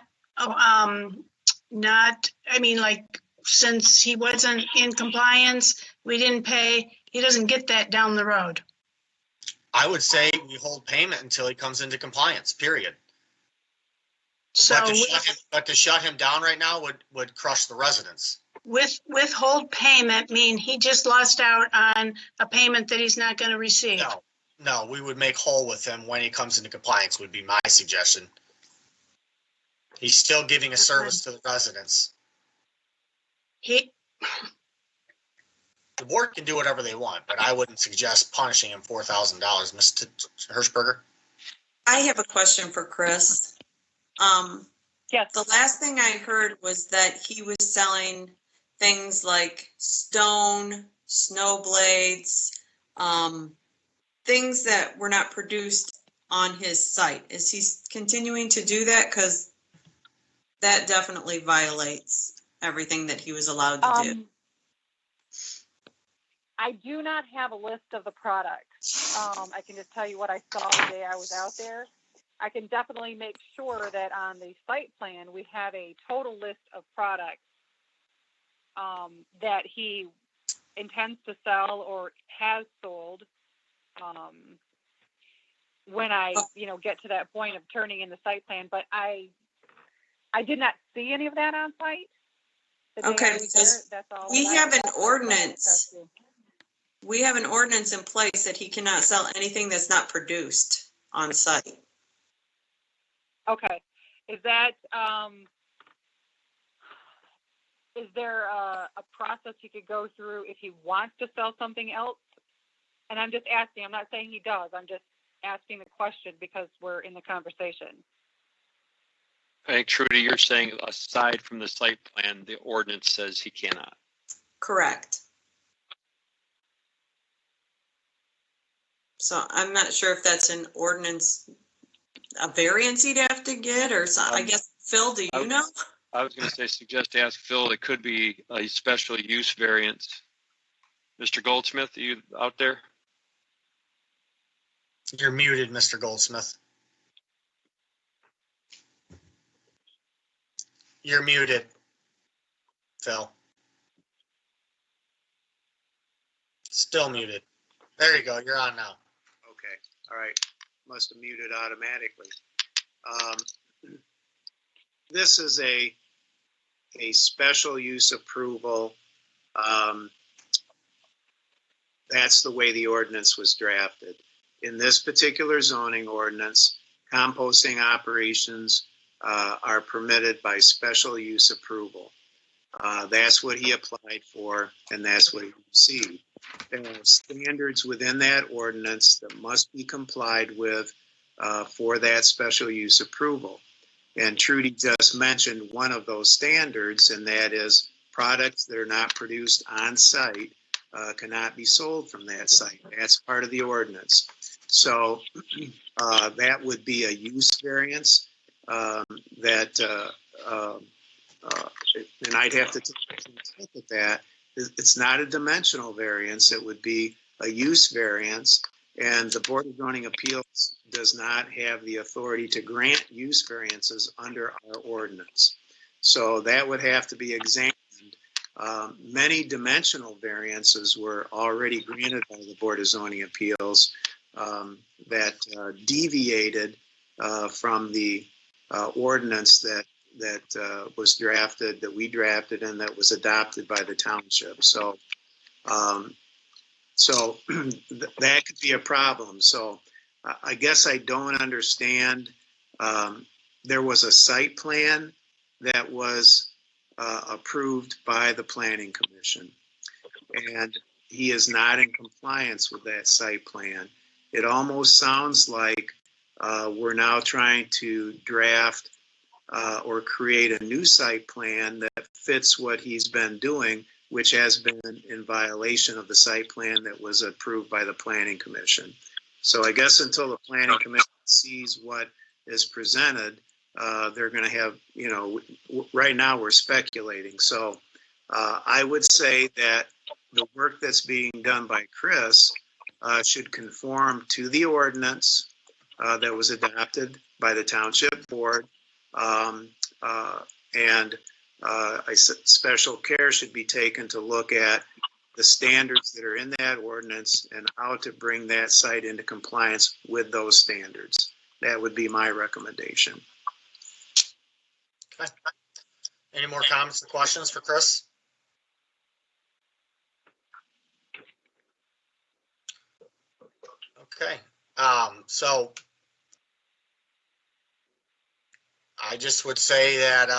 since he wasn't in compliance, we didn't pay, he doesn't get that down the road? I would say we hold payment until he comes into compliance, period. So but to shut him down right now would crush the residents. Withhold payment mean he just lost out on a payment that he's not going to receive? No, we would make whole with him when he comes into compliance would be my suggestion. He's still giving a service to the residents. The board can do whatever they want, but I wouldn't suggest punishing him $4,000, Mr. Hirschberger. I have a question for Chris. Yes. The last thing I heard was that he was selling things like stone, snow blades, things that were not produced on his site. Is he continuing to do that? Because that definitely violates everything that he was allowed to do. I do not have a list of the products. I can just tell you what I saw the day I was out there. I can definitely make sure that on the site plan, we have a total list of products that he intends to sell or has sold when I, get to that point of turning in the site plan. But I did not see any of that on site. Okay, because we have an ordinance. We have an ordinance in place that he cannot sell anything that's not produced on site. Okay. Is that, is there a process he could go through if he wants to sell something else? And I'm just asking, I'm not saying he does. I'm just asking the question because we're in the conversation. I think, Trudy, you're saying aside from the site plan, the ordinance says he cannot. Correct. So I'm not sure if that's an ordinance, a variance he'd have to get or something. I guess, Phil, do you know? I was going to suggest to ask Phil, it could be a special use variance Mr. Goldsmith, are you out there? You're muted, Mr. Goldsmith. You're muted, Phil. Still muted. There you go. You're on now. Okay, all right. Must have muted automatically. This is a special use approval. That's the way the ordinance was drafted. In this particular zoning ordinance, composting operations are permitted by special use approval. That's what he applied for, and that's what he received. There are standards within that ordinance that must be complied with for that special use approval. And Trudy just mentioned one of those standards, and that is products that are not produced on site cannot be sold from that site. That's part of the ordinance. So that would be a use variance and I'd have to take a look at that. It's not a dimensional variance. It would be a use variance. And the Board of Zoning Appeals does not have the authority to grant use variances under our ordinance. So that would have to be examined. Many dimensional variances were already granted by the Board of Zoning Appeals that deviated from the ordinance that was drafted, that we drafted, and that was adopted by the township. So that could be a problem. So I guess I don't understand. There was a site plan that was approved by the Planning Commission, and he is not in compliance with that site plan. It almost sounds like we're now trying to draft or create a new site plan that fits what he's been doing, which has been in violation of the site plan that was approved by the Planning Commission. So I guess until the Planning Commission sees what is presented, they're going to have, right now we're speculating. So I would say that the work that's being done by Chris should conform to the ordinance that was adopted by the Township Board. Special care should be taken to look at the standards that are in that ordinance and how to bring that site into compliance with those standards. That would be my recommendation. Okay. Any more comments or questions for Chris? Okay. So I just would say that,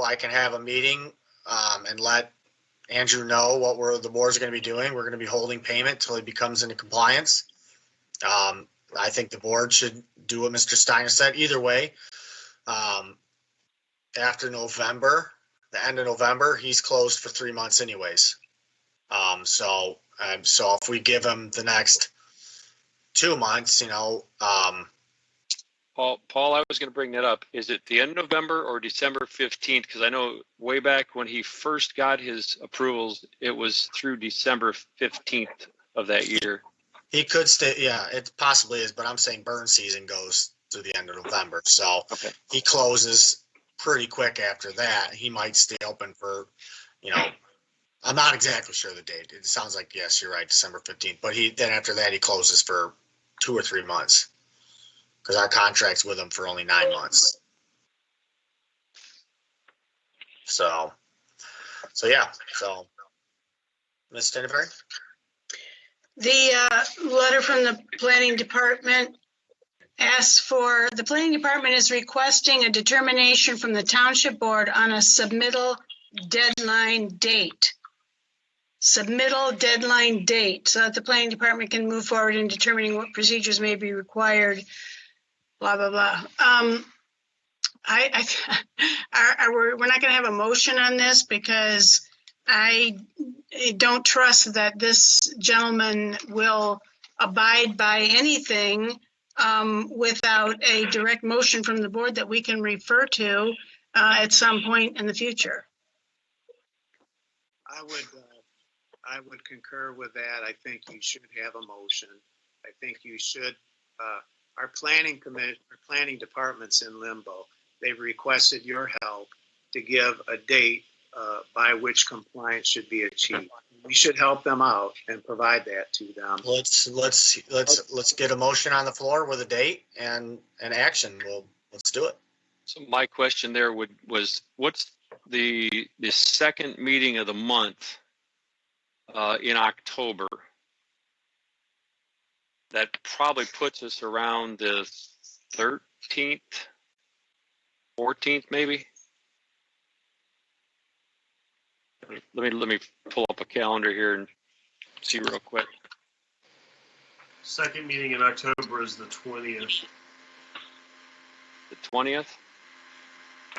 I can have a meeting and let Andrew know what the board's going to be doing. We're going to be holding payment till he becomes into compliance. I think the board should do what Mr. Steiner said. Either way, after November, the end of November, he's closed for 3 months anyways. So if we give him the next 2 months, Paul, I was going to bring that up. Is it the end of November or December 15th? Because I know way back when he first got his approvals, it was through December 15th of that year. He could stay. Yeah, it possibly is, but I'm saying burn season goes to the end of November. So okay. He closes pretty quick after that. He might stay open for, I'm not exactly sure the date. It sounds like, yes, you're right, December 15th. But then after that, he closes for 2 or 3 months. Because our contract's with him for only 9 months. So yeah. So, Ms. Stenberg? The letter from the planning department asks for, the planning department is requesting a determination from the township board on a submittal deadline date. Submittal deadline date, so that the planning department can move forward in determining what procedures may be required. Blah, blah, blah. We're not going to have a motion on this because I don't trust that this gentleman will abide by anything without a direct motion from the board that we can refer to at some point in the future. I would I would concur with that. I think you should have a motion. I think you should, our planning department's in limbo. They've requested your help to give a date by which compliance should be achieved. We should help them out and provide that to them. Let's get a motion on the floor with a date and an action. Let's do it. So my question there was what's the second meeting of the month in October? That probably puts us around the 13th, 14th, maybe. Let me pull up a calendar here and see real quick. Second meeting in October is the 20th. The 20th?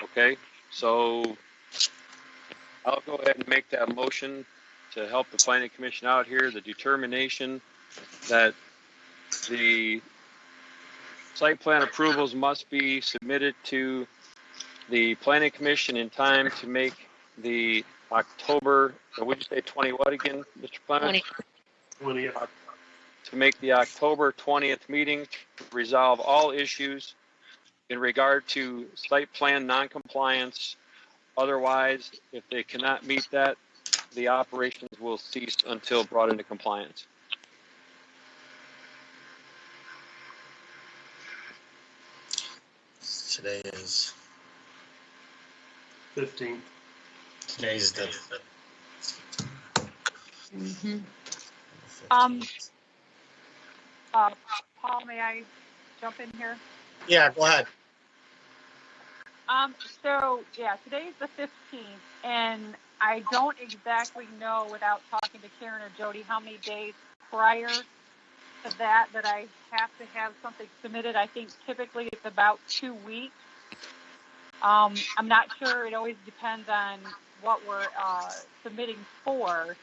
Okay, so I'll go ahead and make that motion to help the planning commission out here. The determination that the site plan approvals must be submitted to the planning commission in time to make the October, would you say 20 what again, Mr. Clement? 20th. To make the October 20th meeting to resolve all issues in regard to site plan noncompliance. Otherwise, if they cannot meet that, the operations will cease until brought into compliance. Today is 15th. Today's the. Paul, may I jump in here? Yeah, go ahead. So yeah, today's the 15th, and I don't exactly know without talking to Karen or Jody how many days prior to that I have to have something submitted. I think typically it's about 2 weeks. I'm not sure. It always depends on what we're submitting for.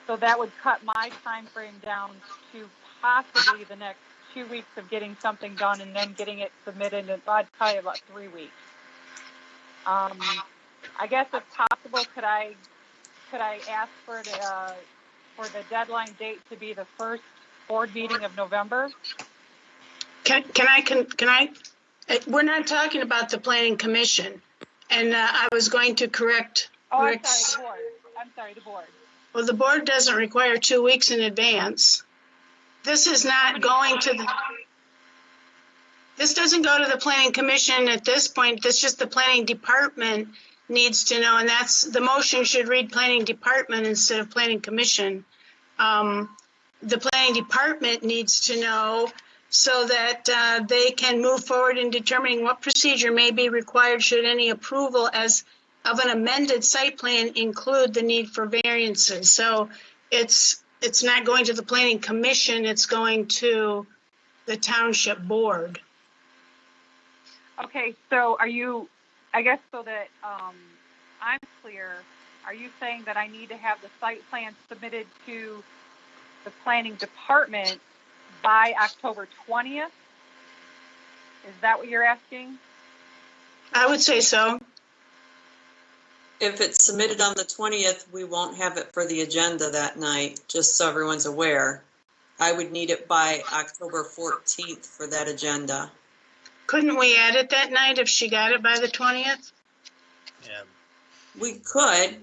So that would cut my time frame down to possibly the next 2 weeks of getting something done and then getting it submitted. And I'd probably about 3 weeks. I guess if possible, could I ask for the deadline date to be the first board meeting of November? Can I? We're not talking about the planning commission, and I was going to correct. Oh, Rick's. I'm sorry, the board. Well, the board doesn't require 2 weeks in advance. This is not going to the. This doesn't go to the planning commission at this point. That's just the planning department needs to know, and that's the motion should read planning department instead of planning commission. The planning department needs to know so that they can move forward in determining what procedure may be required should any approval as of an amended site plan include the need for variances. So it's not going to the planning commission, it's going to the township board. Okay, so are you, I guess so that I'm clear, are you saying that I need to have the site plan submitted to the planning department by October 20th? Is that what you're asking? I would say so. If it's submitted on the 20th, we won't have it for the agenda that night, just so everyone's aware. I would need it by October 14th for that agenda. Couldn't we add it that night if she got it by the 20th? Yeah. We could,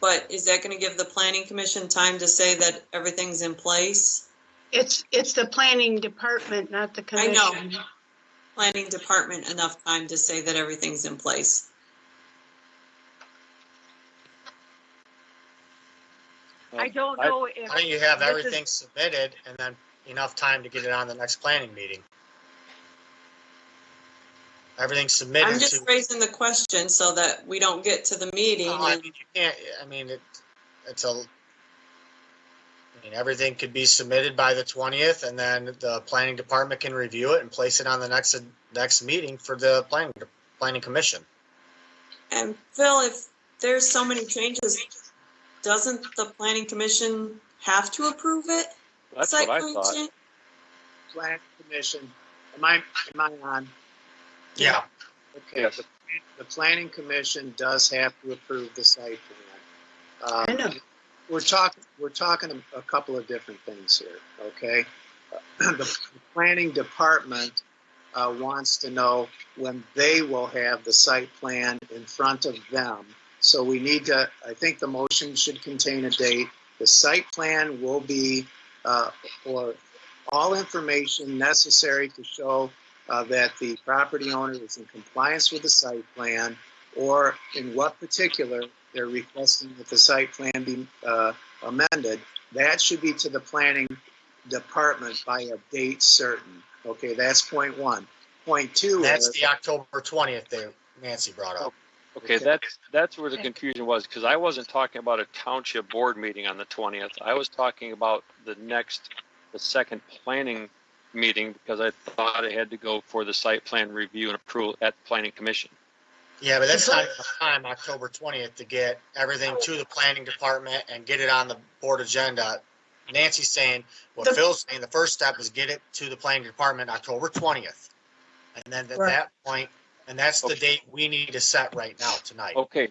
but is that going to give the planning commission time to say that everything's in place? It's the planning department, not the commission. I know. Planning department enough time to say that everything's in place. I don't know if. I think you have everything submitted and then enough time to get it on the next planning meeting. Everything's submitted. I'm just raising the question so that we don't get to the meeting. I mean, you can't. I mean, everything could be submitted by the 20th, and then the planning department can review it and place it on the next meeting for the planning commission. And Phil, if there's so many changes, doesn't the planning commission have to approve it? That's what I thought. Planning commission, am I on? Yeah. Okay. Yes. The planning commission does have to approve the site plan. I know. we're talking a couple of different things here, okay? The planning department wants to know when they will have the site plan in front of them. So we need to, I think the motion should contain a date. The site plan will be for all information necessary to show that the property owner is in compliance with the site plan, or in what particular they're requesting that the site plan be amended. That should be to the planning department by a date certain. Okay, that's point one. Point two. That's the October 20th that Nancy brought up. Okay, that's where the confusion was, because I wasn't talking about a township board meeting on the 20th. I was talking about the second planning meeting, because I thought it had to go for the site plan review and approval at the planning commission. Yeah, but that's not enough time, October 20th, to get everything to the planning department and get it on the board agenda. Nancy's saying, Phil's saying, the first step is get it to the planning department October 20th. And then at that point, and that's the date we need to set right now tonight. Okay,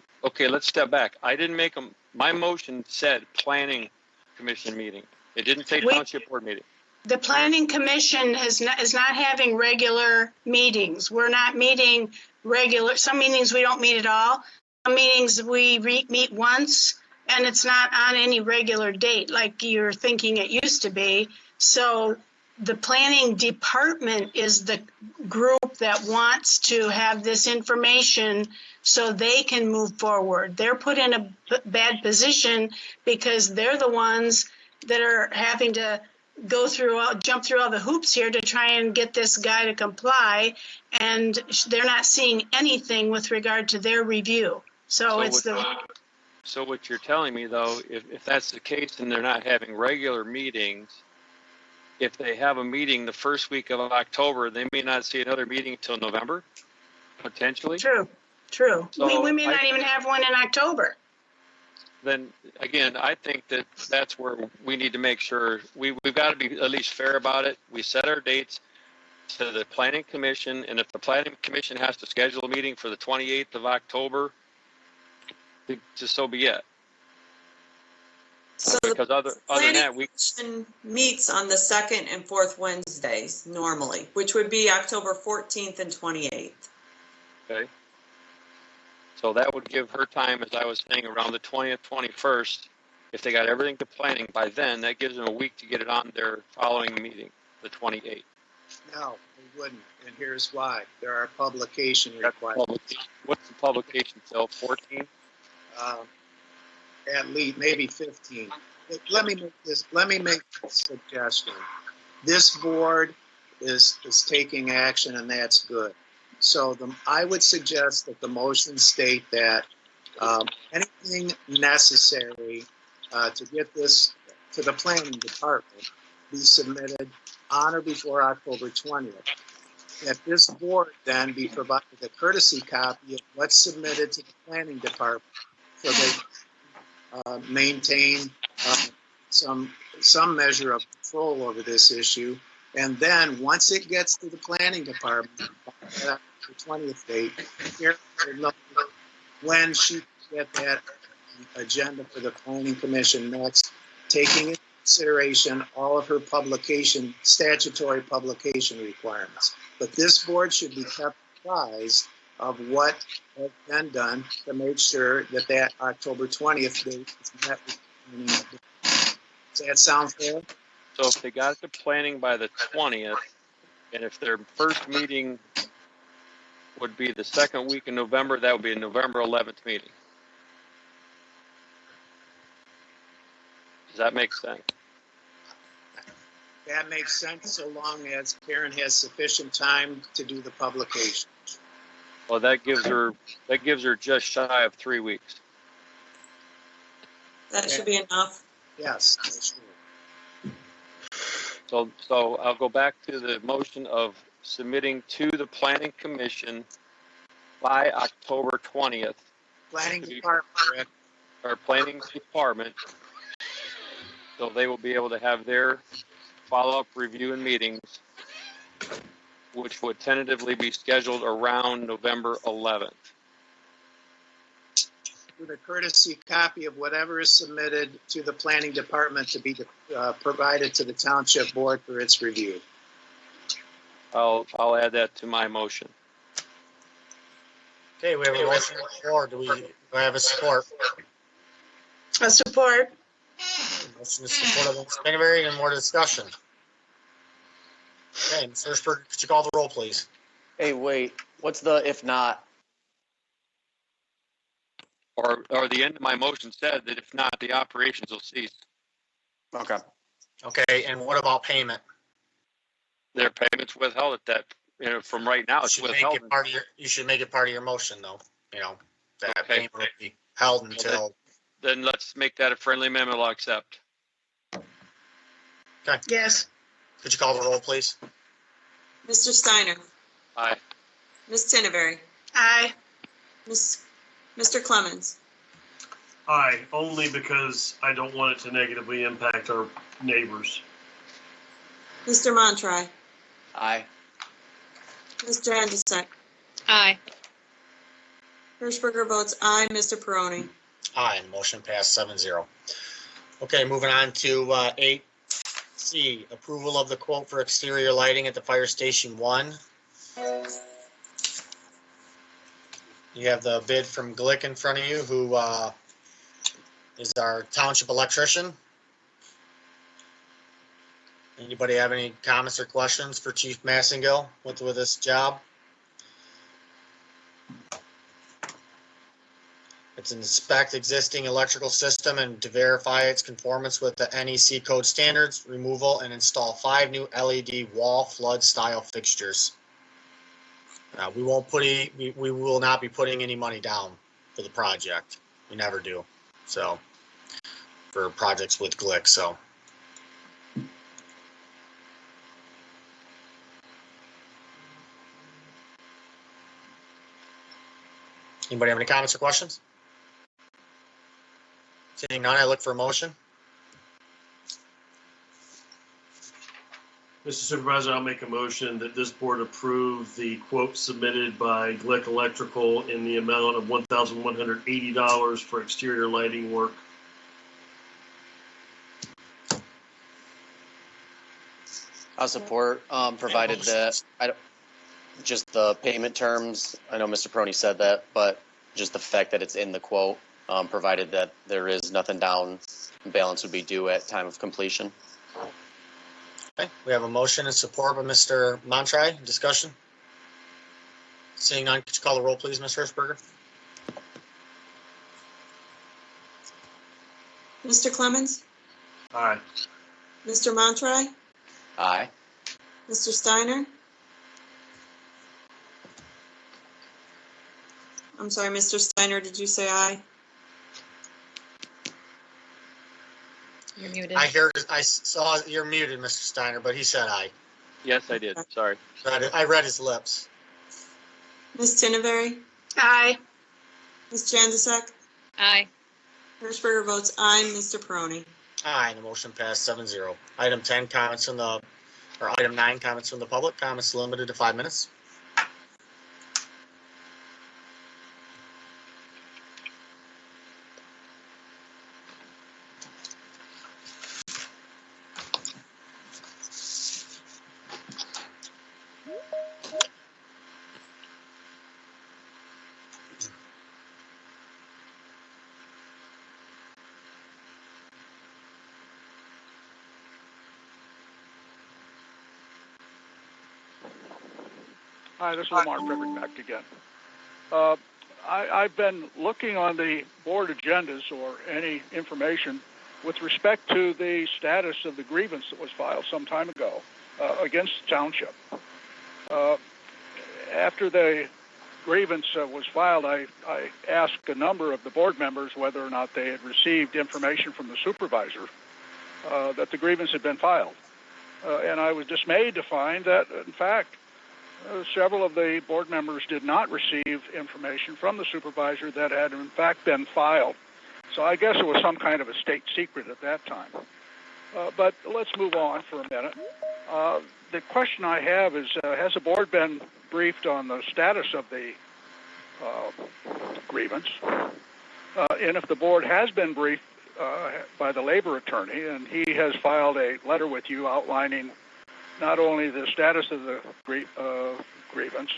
let's step back. I didn't make them, my motion said planning commission meeting. It didn't say township board meeting. The planning commission is not having regular meetings. We're not meeting regular, some meetings we don't meet at all. Some meetings we meet once, and it's not on any regular date like you're thinking it used to be. So the planning department is the group that wants to have this information so they can move forward. They're put in a bad position because they're the ones that are having to jump through all the hoops here to try and get this guy to comply, and they're not seeing anything with regard to their review. So what you're telling me, though, if that's the case and they're not having regular meetings, if they have a meeting the first week of October, they may not see another meeting until November, potentially. True. So we may not even have one in October. Then again, I think that's where we need to make sure we've got to be at least fair about it. We set our dates to the planning commission, and if the planning commission has to schedule a meeting for the 28th of October, just so be it. So because other than that, we meets on the second and fourth Wednesdays normally, which would be October 14th and 28th. Okay. So that would give her time, as I was saying, around the 20th, 21st. If they got everything to planning by then, that gives them a week to get it on their following meeting, the 28th. No, we wouldn't, and here's why. There are publication requirements. What's the publication, Phil? 14? At least, maybe 15. Let me make a suggestion. This board is taking action, and that's good. So I would suggest that the motion state that anything necessary to get this to the planning department be submitted on or before October 20th. That this board then be provided a courtesy copy of what's submitted to the planning department so they maintain some measure of control over this issue. And then once it gets to the planning department, the 20th date, here will know when she can get that agenda for the planning commission next, taking into consideration all of her statutory publication requirements. But this board should be kept apprised of what has been done to make sure that October 20th date is met with. Does that sound fair? So if they got the planning by the 20th, and if their first meeting would be the second week in November, that would be a November 11th meeting. Does that make sense? That makes sense so long as Karen has sufficient time to do the publication. Well, that gives her just shy of 3 weeks. That should be enough. Yes, that's true. So I'll go back to the motion of submitting to the planning commission by October 20th. Planning department, Rick. Our planning department. So they will be able to have their follow-up review and meetings, which would tentatively be scheduled around November 11th. with a courtesy copy of whatever is submitted to the planning department to be provided to the township board for its review. I'll add that to my motion. Okay, we have a motion on the floor. Do I have a support? A support. Motion is support of Ms. Penberry and more discussion. Okay, Ms. Hirschberg, could you call the roll, please? Hey, wait, what's the if not? Or the end of my motion said that if not, the operations will cease. Okay. Okay, and what about payment? Their payments withheld at that, from right now, You it's should make withheld. it part of you should make it part of your motion, though. That Okay. payment will be held until. Then let's make that a friendly amendment. I'll accept. Okay. Yes. Could you call the roll, please? Mr. Steiner, Aye. Ms. Tinneberry, Aye. Mr. Clemens, Aye, only because I don't want it to negatively impact our neighbors. Mr. Montry, Aye. Ms. Jandisek, Aye. Hirschberger votes aye, Mr. Peroni. Aye, and motion passed 7-0. Okay, moving on to 8C, approval of the quote for exterior lighting at the Fire Station 1. You have the bid from Glick in front of you, who is our township electrician. Anybody have any comments or questions for Chief Massengill with this job? It's inspect existing electrical system and to verify its conformance with the NEC code standards, removal and install 5 new LED wall flood style fixtures. We won't put we will not be putting any money down for the project. We never do. So for projects with Glick, so. Anybody have any comments or questions? Seeing none, I look for a motion. Mr. Supervisor, I'll make a motion that this board approve the quote submitted by Glick Electrical in the amount of $1,180 for exterior lighting work. I'll support, provided that, just the payment terms, I know Mr. Peroni said that, but just the fact that it's in the quote, provided that there is nothing down, balance would be due at time of completion. Okay, we have a motion and support by Mr. Montry. Discussion? Seeing none, could you call the roll, please, Ms. Hirschberger? Mr. Clemens, Aye. Mr. Montry, Aye. Mr. Steiner. I'm sorry, Mr. Steiner, did you say aye? You're muted. I saw you're muted, Mr. Steiner, but he said aye. Yes, I did. Sorry. I read his lips. Ms. Tinneberry, Aye. Ms. Jandisek, Aye. Hirschberger votes aye, Mr. Peroni. Aye, and the motion passed 7-0. Item 10, comments from item 9, comments from the public. Comments limited to 5 minutes. Hi, this is Lamar Frederick back again. I've been looking on the board agendas or any information with respect to the status of the grievance that was filed some time ago against the township. After the grievance was filed, I asked a number of the board members whether or not they had received information from the supervisor that the grievance had been filed. And I was dismayed to find that, in fact, several of the board members did not receive information from the supervisor that had in fact been filed. So I guess it was some kind of a state secret at that time. But let's move on for a minute. The question I have is, has the board been briefed on the status of the grievance? And if the board has been briefed by the labor attorney, and he has filed a letter with you outlining not only the status of the grievance,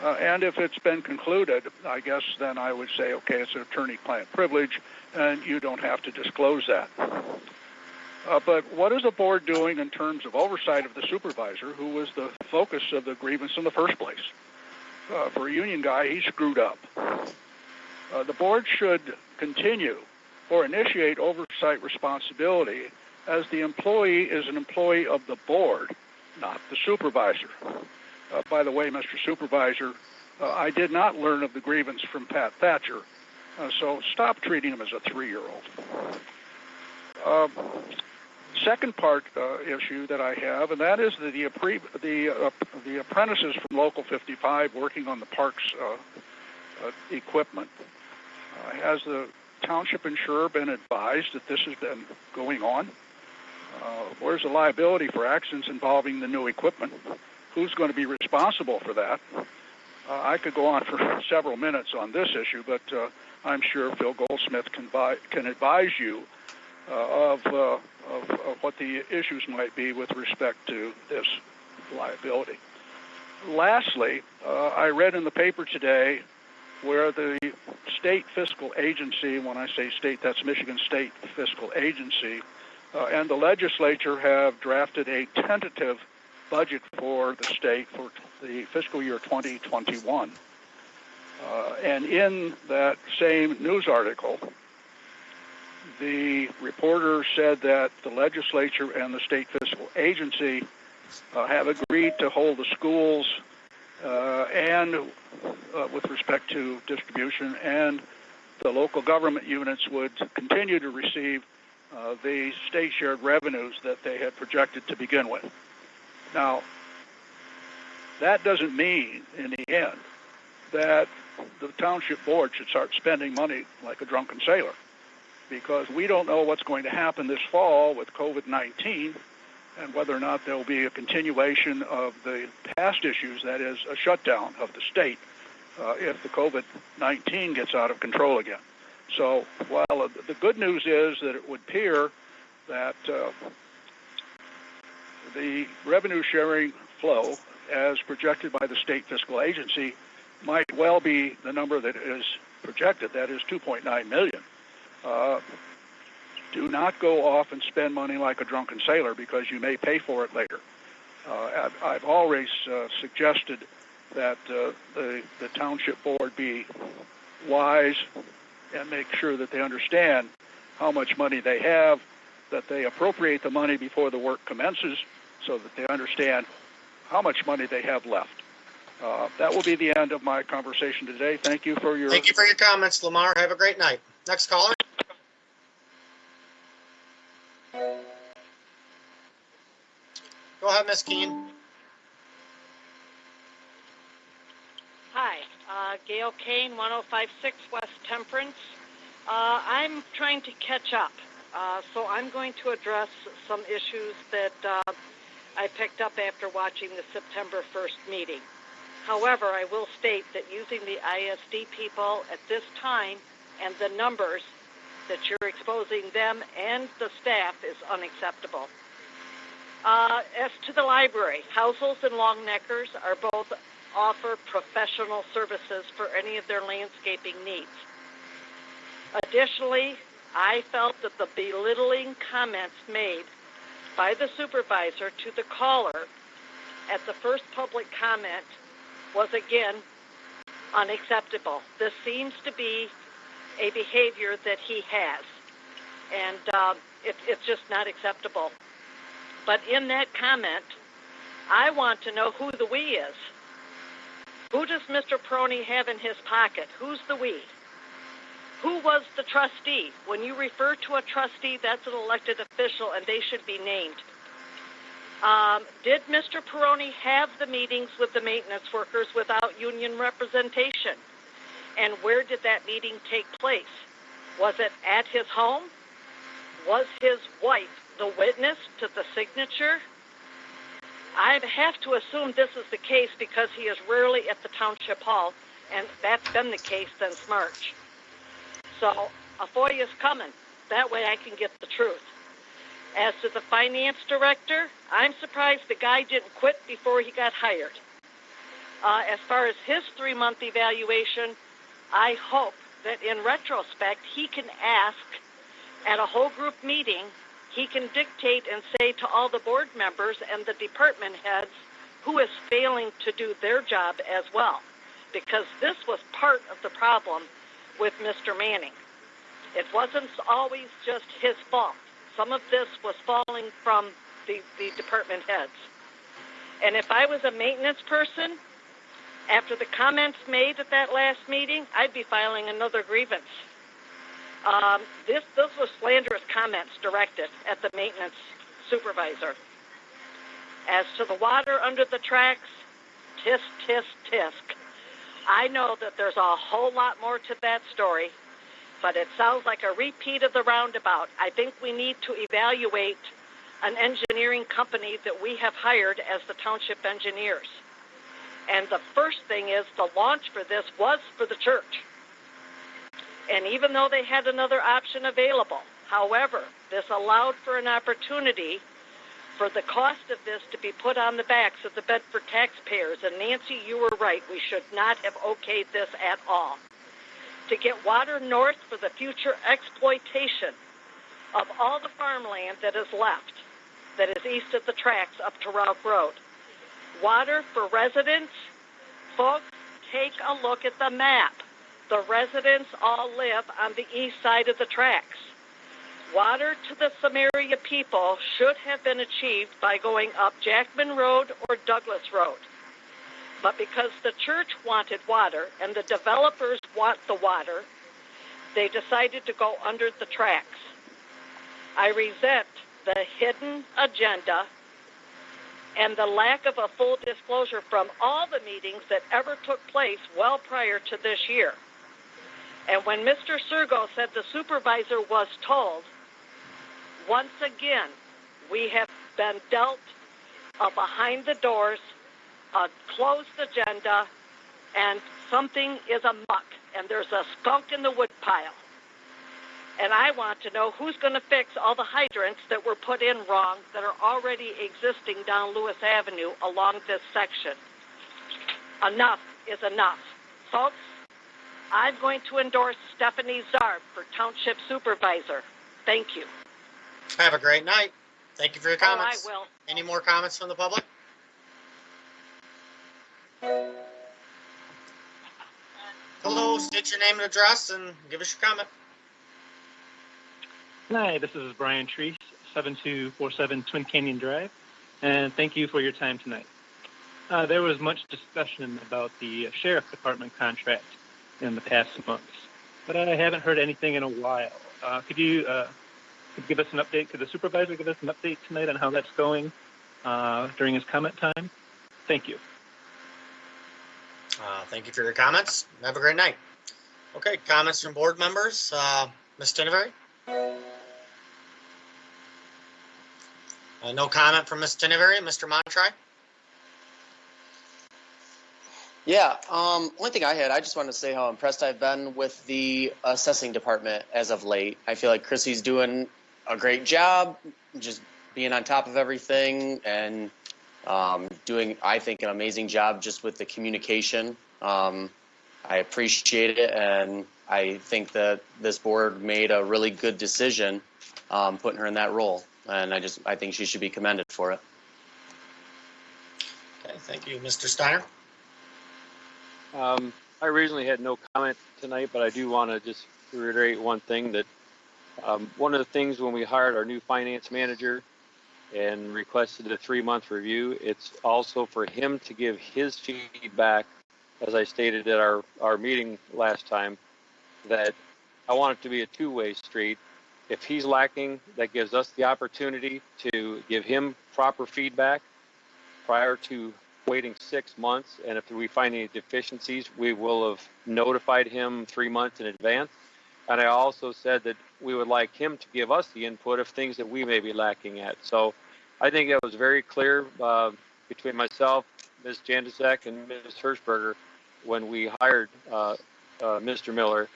and if it's been concluded, I guess then I would say, okay, it's an attorney-client privilege, and you don't have to disclose that. But what is the board doing in terms of oversight of the supervisor, who was the focus of the grievance in the first place? For a union guy, he screwed up. The board should continue or initiate oversight responsibility as the employee is an employee of the board, not the supervisor. By the way, Mr. Supervisor, I did not learn of the grievance from Pat Thatcher, so stop treating him as a 3-year-old. Second part issue that I have, and that is the apprentices from Local 55 working on the parks equipment. Has the township insurer been advised that this has been going on? Where's the liability for accidents involving the new equipment? Who's going to be responsible for that? I could go on for several minutes on this issue, but I'm sure Phil Goldsmith can advise you of what the issues might be with respect to this liability. Lastly, I read in the paper today where the state fiscal agency, when I say state, that's Michigan State Fiscal Agency, and the legislature have drafted a tentative budget for the state for the fiscal year 2021. And in that same news article, the reporter said that the legislature and the state fiscal agency have agreed to hold the schools and with respect to distribution, and the local government units would continue to receive the state shared revenues that they had projected to begin with. Now, that doesn't mean in the end that the township board should start spending money like a drunken sailor, because we don't know what's going to happen this fall with COVID-19 and whether or not there will be a continuation of the past issues, that is a shutdown of the state, if the COVID-19 gets out of control again. So while the good news is that it would appear that the revenue sharing flow as projected by the state fiscal agency might well be the number that is projected, that is 2.9 million. Do not go off and spend money like a drunken sailor, because you may pay for it later. I've always suggested that the township board be wise and make sure that they understand how much money they have, that they appropriate the money before the work commences so that they understand how much money they have left. That will be the end of my conversation today. Thank you for your comments, Lamar. Have a great night. Next caller. Go ahead, Ms. Keene. Hi, Gail Kane, 1056 West Temperance. I'm trying to catch up, so I'm going to address some issues that I picked up after watching the September 1st meeting. However, I will state that using the ISD people at this time and the numbers that you're exposing them and the staff is unacceptable. As to the library, Housels and Longneckers are both offer professional services for any of their landscaping needs. Additionally, I felt that the belittling comments made by the supervisor to the caller at the first public comment was again unacceptable. This seems to be a behavior that he has, and it's just not acceptable. But in that comment, I want to know who the we is. Who does Mr. Peroni have in his pocket? Who's the we? Who was the trustee? When you refer to a trustee, that's an elected official, and they should be named. Did Mr. Peroni have the meetings with the maintenance workers without union representation? And where did that meeting take place? Was it at his home? Was his wife the witness to the signature? I have to assume this is the case because he is rarely at the township hall, and that's been the case since March. So a FOIA is coming. That way I can get the truth. As to the finance director, I'm surprised the guy didn't quit before he got hired. As far as his 3-month evaluation, I hope that in retrospect he can ask at a whole group meeting, he can dictate and say to all the board members and the department heads who is failing to do their job as well. Because this was part of the problem with Mr. Manning. It wasn't always just his fault. Some of this was falling from the department heads. And if I was a maintenance person, after the comments made at that last meeting, I'd be filing another grievance. This was slanderous comments directed at the maintenance supervisor. As to the water under the tracks, tisk, tisk, tisk. I know that there's a whole lot more to that story, but it sounds like a repeat of the roundabout. I think we need to evaluate an engineering company that we have hired as the township engineers. And the first thing is the launch for this was for the church. And even though they had another option available, however, this allowed for an opportunity for the cost of this to be put on the backs of the Bedford taxpayers. And Nancy, you were right. We should not have okayed this at all. To get water north for the future exploitation of all the farmland that is left, that is east of the tracks up to Route Road. Water for residents, folks, take a look at the map. The residents all live on the east side of the tracks. Water to the Samaria people should have been achieved by going up Jackman Road or Douglas Road. But because the church wanted water and the developers want the water, they decided to go under the tracks. I resent the hidden agenda and the lack of a full disclosure from all the meetings that ever took place well prior to this year. And when Mr. Sergo said the supervisor was told, once again, we have been dealt a behind the doors, a closed agenda, and something is amuck, and there's a skunk in the woodpile. And I want to know who's going to fix all the hydrants that were put in wrong that are already existing down Lewis Avenue along this section. Enough is enough. Folks, I'm going to endorse Stephanie Zarb for Township Supervisor. Thank you. Have a great night. Thank you for your comments. Oh, I will. Any more comments from the public? Hello, state your name and address and give us your comment. Hi, this is Brian Treese, 7247 Twin Canyon Drive, and thank you for your time tonight. There was much discussion about the sheriff department contract in the past months, but I haven't heard anything in a while. Could you give us an update? Could the supervisor give us an update tonight on how that's going during his comment time? Thank you. Thank you for your comments. Have a great night. Okay, comments from board members. Ms. Tinevery? No comment from Ms. Tinevery. Mr. Montry? Yeah, one thing I just wanted to say how impressed I've been with the assessing department as of late. I feel like Chrissy's doing a great job, just being on top of everything and doing, I think, an amazing job just with the communication. I appreciate it, and I think that this board made a really good decision putting her in that role, and I think she should be commended for it. Okay, thank you. Mr. Steiner? I originally had no comment tonight, but I do want to just reiterate one thing that one of the things when we hired our new finance manager and requested a 3-month review, it's also for him to give his feedback, as I stated at our meeting last time, that I want it to be a two-way street. If he's lacking, that gives us the opportunity to give him proper feedback prior to waiting 6 months, and if we find any deficiencies, we will have notified him 3 months in advance. And I also said that we would like him to give us the input of things that we may be lacking at. So I think it was very clear between myself, Ms. Jandisek, and Ms. Hirschberger when we hired Mr. Miller,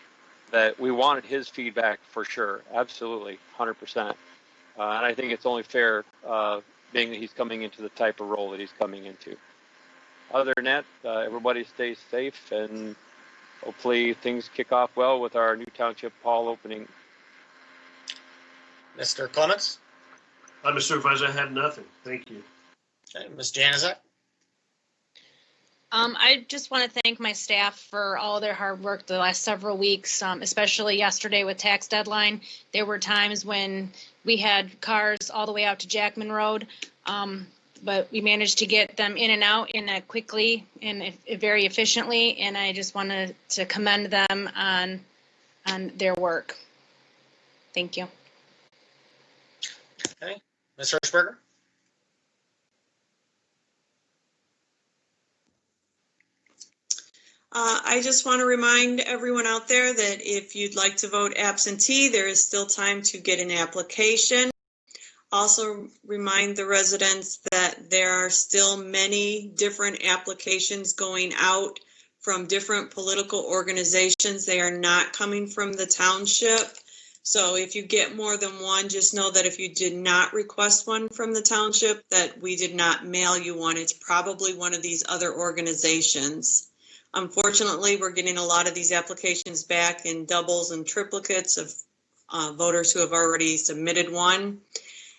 that we wanted his feedback for sure, absolutely, 100%. And I think it's only fair, being that he's coming into the type of role that he's coming into. Other than that, everybody stays safe, and hopefully things kick off well with our new township hall opening. Mr. Clements? Mr. Supervisor, I have nothing. Thank you. Okay, Ms. Janizek? I just want to thank my staff for all their hard work the last several weeks, especially yesterday with tax deadline. There were times when we had cars all the way out to Jackman Road, but we managed to get them in and out quickly and very efficiently. And I just wanted to commend them on their work. Thank you. Okay, Ms. Hirschberger? I just want to remind everyone out there that if you'd like to vote absentee, there is still time to get an application. Also remind the residents that there are still many different applications going out from different political organizations. They are not coming from the township. So if you get more than one, just know that if you did not request one from the township, that we did not mail you one. It's probably one of these other organizations. Unfortunately, we're getting a lot of these applications back in doubles and triplicates of voters who have already submitted one.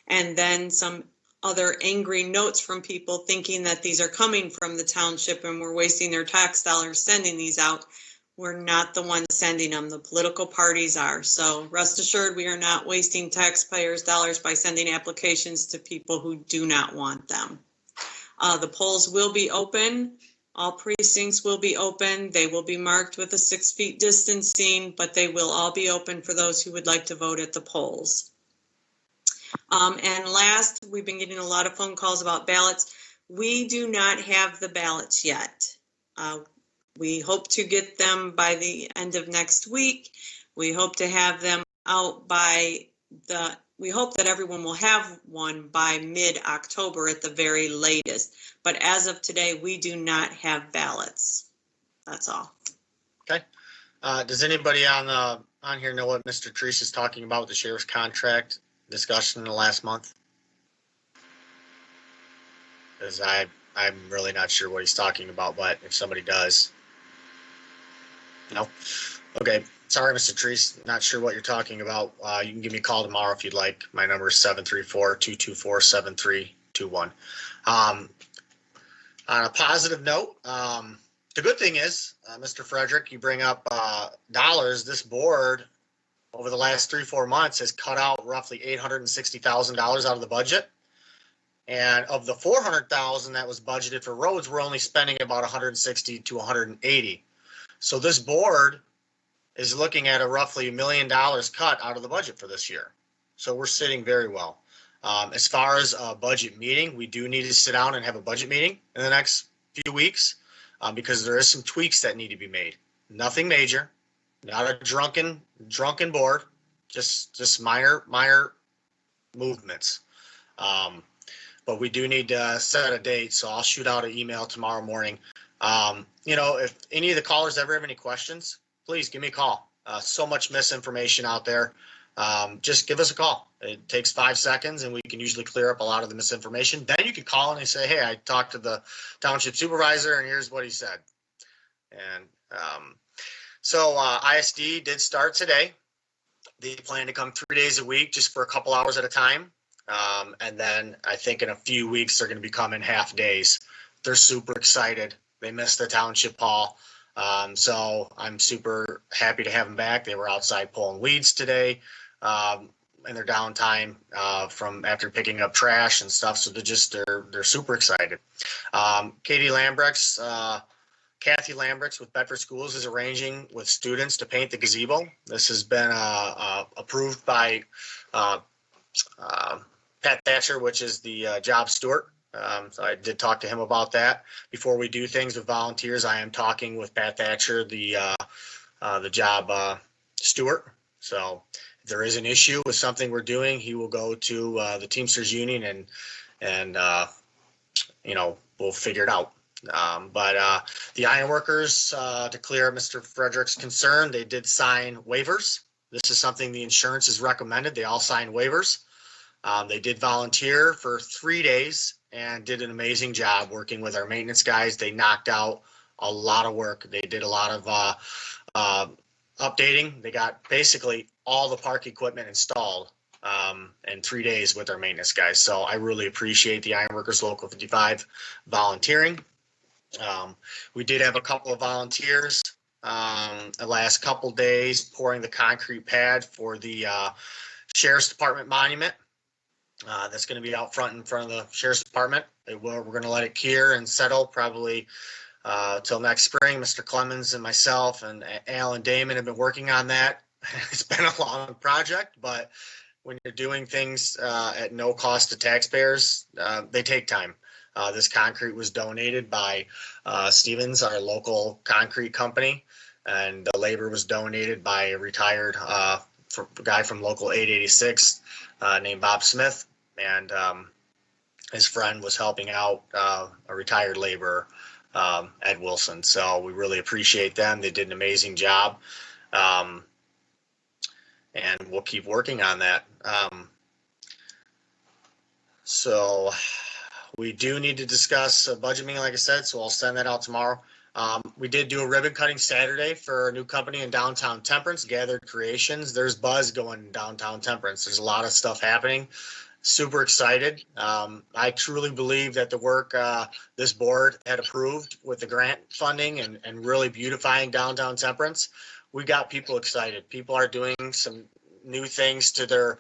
And then some other angry notes from people thinking that these are coming from the township and we're wasting their tax dollars sending these out. We're not the ones sending them. The political parties are. So rest assured, we are not wasting taxpayers' dollars by sending applications to people who do not want them. The polls will be open. All precincts will be open. They will be marked with a 6 feet distancing, but they will all be open for those who would like to vote at the polls. And last, we've been getting a lot of phone calls about ballots. We do not have the ballots yet. We hope to get them by the end of next week. We hope to have them out we hope that everyone will have one by mid-October at the very latest. But as of today, we do not have ballots. That's all. Okay. Does anybody on here know what Mr. Treese is talking about with the sheriff's contract discussion in the last month? Because I'm really not sure what he's talking about, but if somebody does. No? Okay. Sorry, Mr. Treese, not sure what you're talking about. You can give me a call tomorrow if you'd like. My number is 734-224-7321. On a positive note, the good thing is, Mr. Frederick, you bring up dollars. This board over the last 3-4 months has cut out roughly $860,000 out of the budget. And of the $400,000 that was budgeted for roads, we're only spending about $160 to $180. So this board is looking at a roughly $1 million cut out of the budget for this year. So we're sitting very well. As far as a budget meeting, we do need to sit down and have a budget meeting in the next few weeks because there is some tweaks that need to be made. Nothing major, not a drunken board, just minor movements. But we do need to set a date, so I'll shoot out an email tomorrow morning. If any of the callers ever have any questions, please give me a call. So much misinformation out there. Just give us a call. It takes 5 seconds and we can usually clear up a lot of the misinformation. Then you can call and say, hey, I talked to the township supervisor and here's what he said. And so ISD did start today. They plan to come 3 days a week just for a couple hours at a time. And then I think in a few weeks, they're going to be coming half days. They're super excited. They missed the township hall. So I'm super happy to have them back. They were outside pulling weeds today in their downtime from after picking up trash and stuff. So they're super excited. Kathy Lambricks with Bedford Schools is arranging with students to paint the gazebo. This has been approved by Pat Thatcher, which is the job steward. So I did talk to him about that. Before we do things with volunteers, I am talking with Pat Thatcher, the job steward. So if there is an issue with something we're doing, he will go to the Teamsters Union and we'll figure it out. But the ironworkers, to clear up Mr. Frederick's concern, they did sign waivers. This is something the insurance has recommended. They all signed waivers. They did volunteer for 3 days and did an amazing job working with our maintenance guys. They knocked out a lot of work. They did a lot of updating. They got basically all the park equipment installed in 3 days with our maintenance guys. So I really appreciate the Ironworkers Local 55 volunteering. We did have a couple of volunteers the last couple days pouring the concrete pad for the Sheriff's Department monument. That's going to be out front in front of the Sheriff's Department. We're going to let it cure and settle probably till next spring. Mr. Clemens and myself and Alan Damon have been working on that. It's been a long project, but when you're doing things at no cost to taxpayers, they take time. This concrete was donated by Stevens, our local concrete company, and the labor was donated by a retired guy from local 886 named Bob Smith, and his friend was helping out a retired laborer, Ed Wilson. So we really appreciate them. They did an amazing job, and we'll keep working on that. So we do need to discuss a budget meeting, like I said, so I'll send that out tomorrow. We did do a ribbon cutting Saturday for a new company in downtown Temperance, Gathered Creations. There's buzz going in downtown Temperance. There's a lot of stuff happening. Super excited. I truly believe that the work this board had approved with the grant funding and really beautifying downtown Temperance, we got people excited. People are doing some new things to their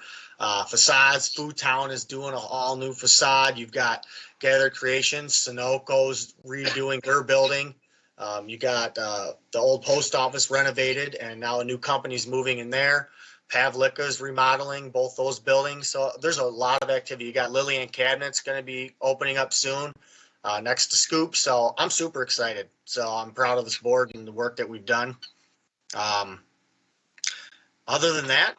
facades. Food Town is doing an all new facade. You've got Gathered Creations, Sunoco's redoing their building. You got the old post office renovated, and now a new company's moving in there. Pavlika's remodeling both those buildings. So there's a lot of activity. You got Lillian Cabinets going to be opening up soon next to Scoop. So I'm super excited. So I'm proud of this board and the work that we've done. Other than that,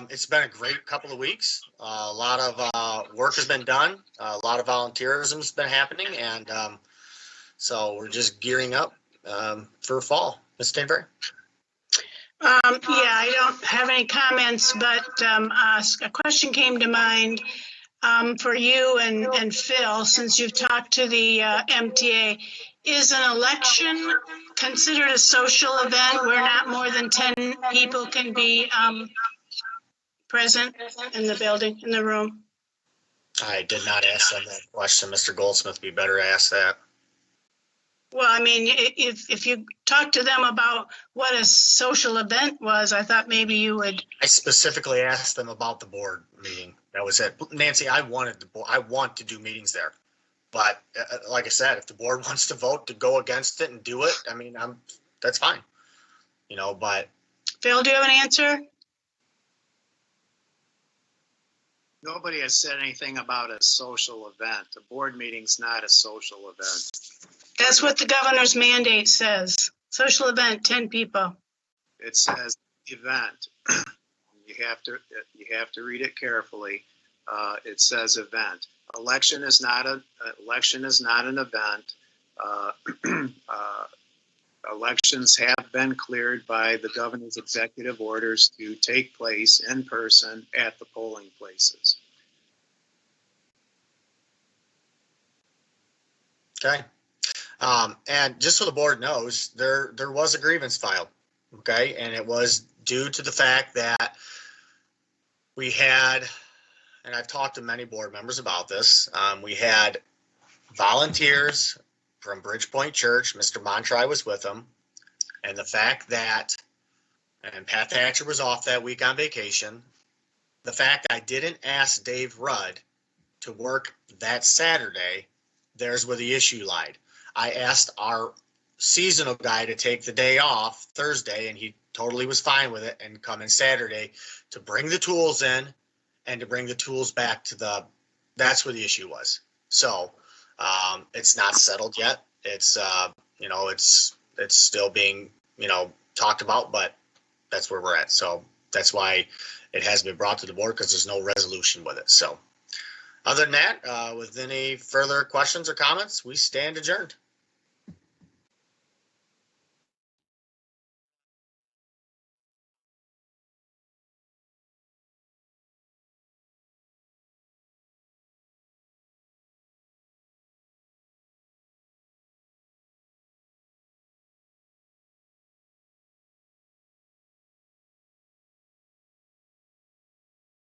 it's been a great couple of weeks. A lot of work has been done. A lot of volunteerism has been happening. And so we're just gearing up for fall. Ms. Stanberry? Yeah, I don't have any comments, but a question came to mind for you and Phil, since you've talked to the MTA. Is an election considered a social event where not more than 10 people can be present in the building, in the room? I did not ask them that question. Mr. Goldsmith, be better to ask that. Well, I mean, if you talk to them about what a social event was, I thought maybe you would. I specifically asked them about the board meeting. That was it. Nancy, I want to do meetings there. But like I said, if the board wants to vote to go against it and do it, I mean, that's fine. You know, but. Phil, do you have an answer? Nobody has said anything about a social event. A board meeting's not a social event. That's what the governor's mandate says. Social event, 10 people. It says event. You have to read it carefully. It says event. Election is not an event. Elections have been cleared by the governor's executive orders to take place in person at the polling places. Okay. And just so the board knows, there was a grievance filed. Okay. And it was due to the fact that we had, and I've talked to many board members about this, we had volunteers from Bridgepoint Church. Mr. Montry was with them. And the fact that, and Pat Thatcher was off that week on vacation, the fact I didn't ask Dave Rudd to work that Saturday, there's where the issue lied. I asked our seasonal guy to take the day off Thursday, and he totally was fine with it, and come in Saturday to bring the tools in and to bring the tools back to that's where the issue was. So it's not settled yet. It's, it's still being, talked about, but that's where we're at. So that's why it has been brought to the board, because there's no resolution with it. So other than that, with any further questions or comments, we stand adjourned.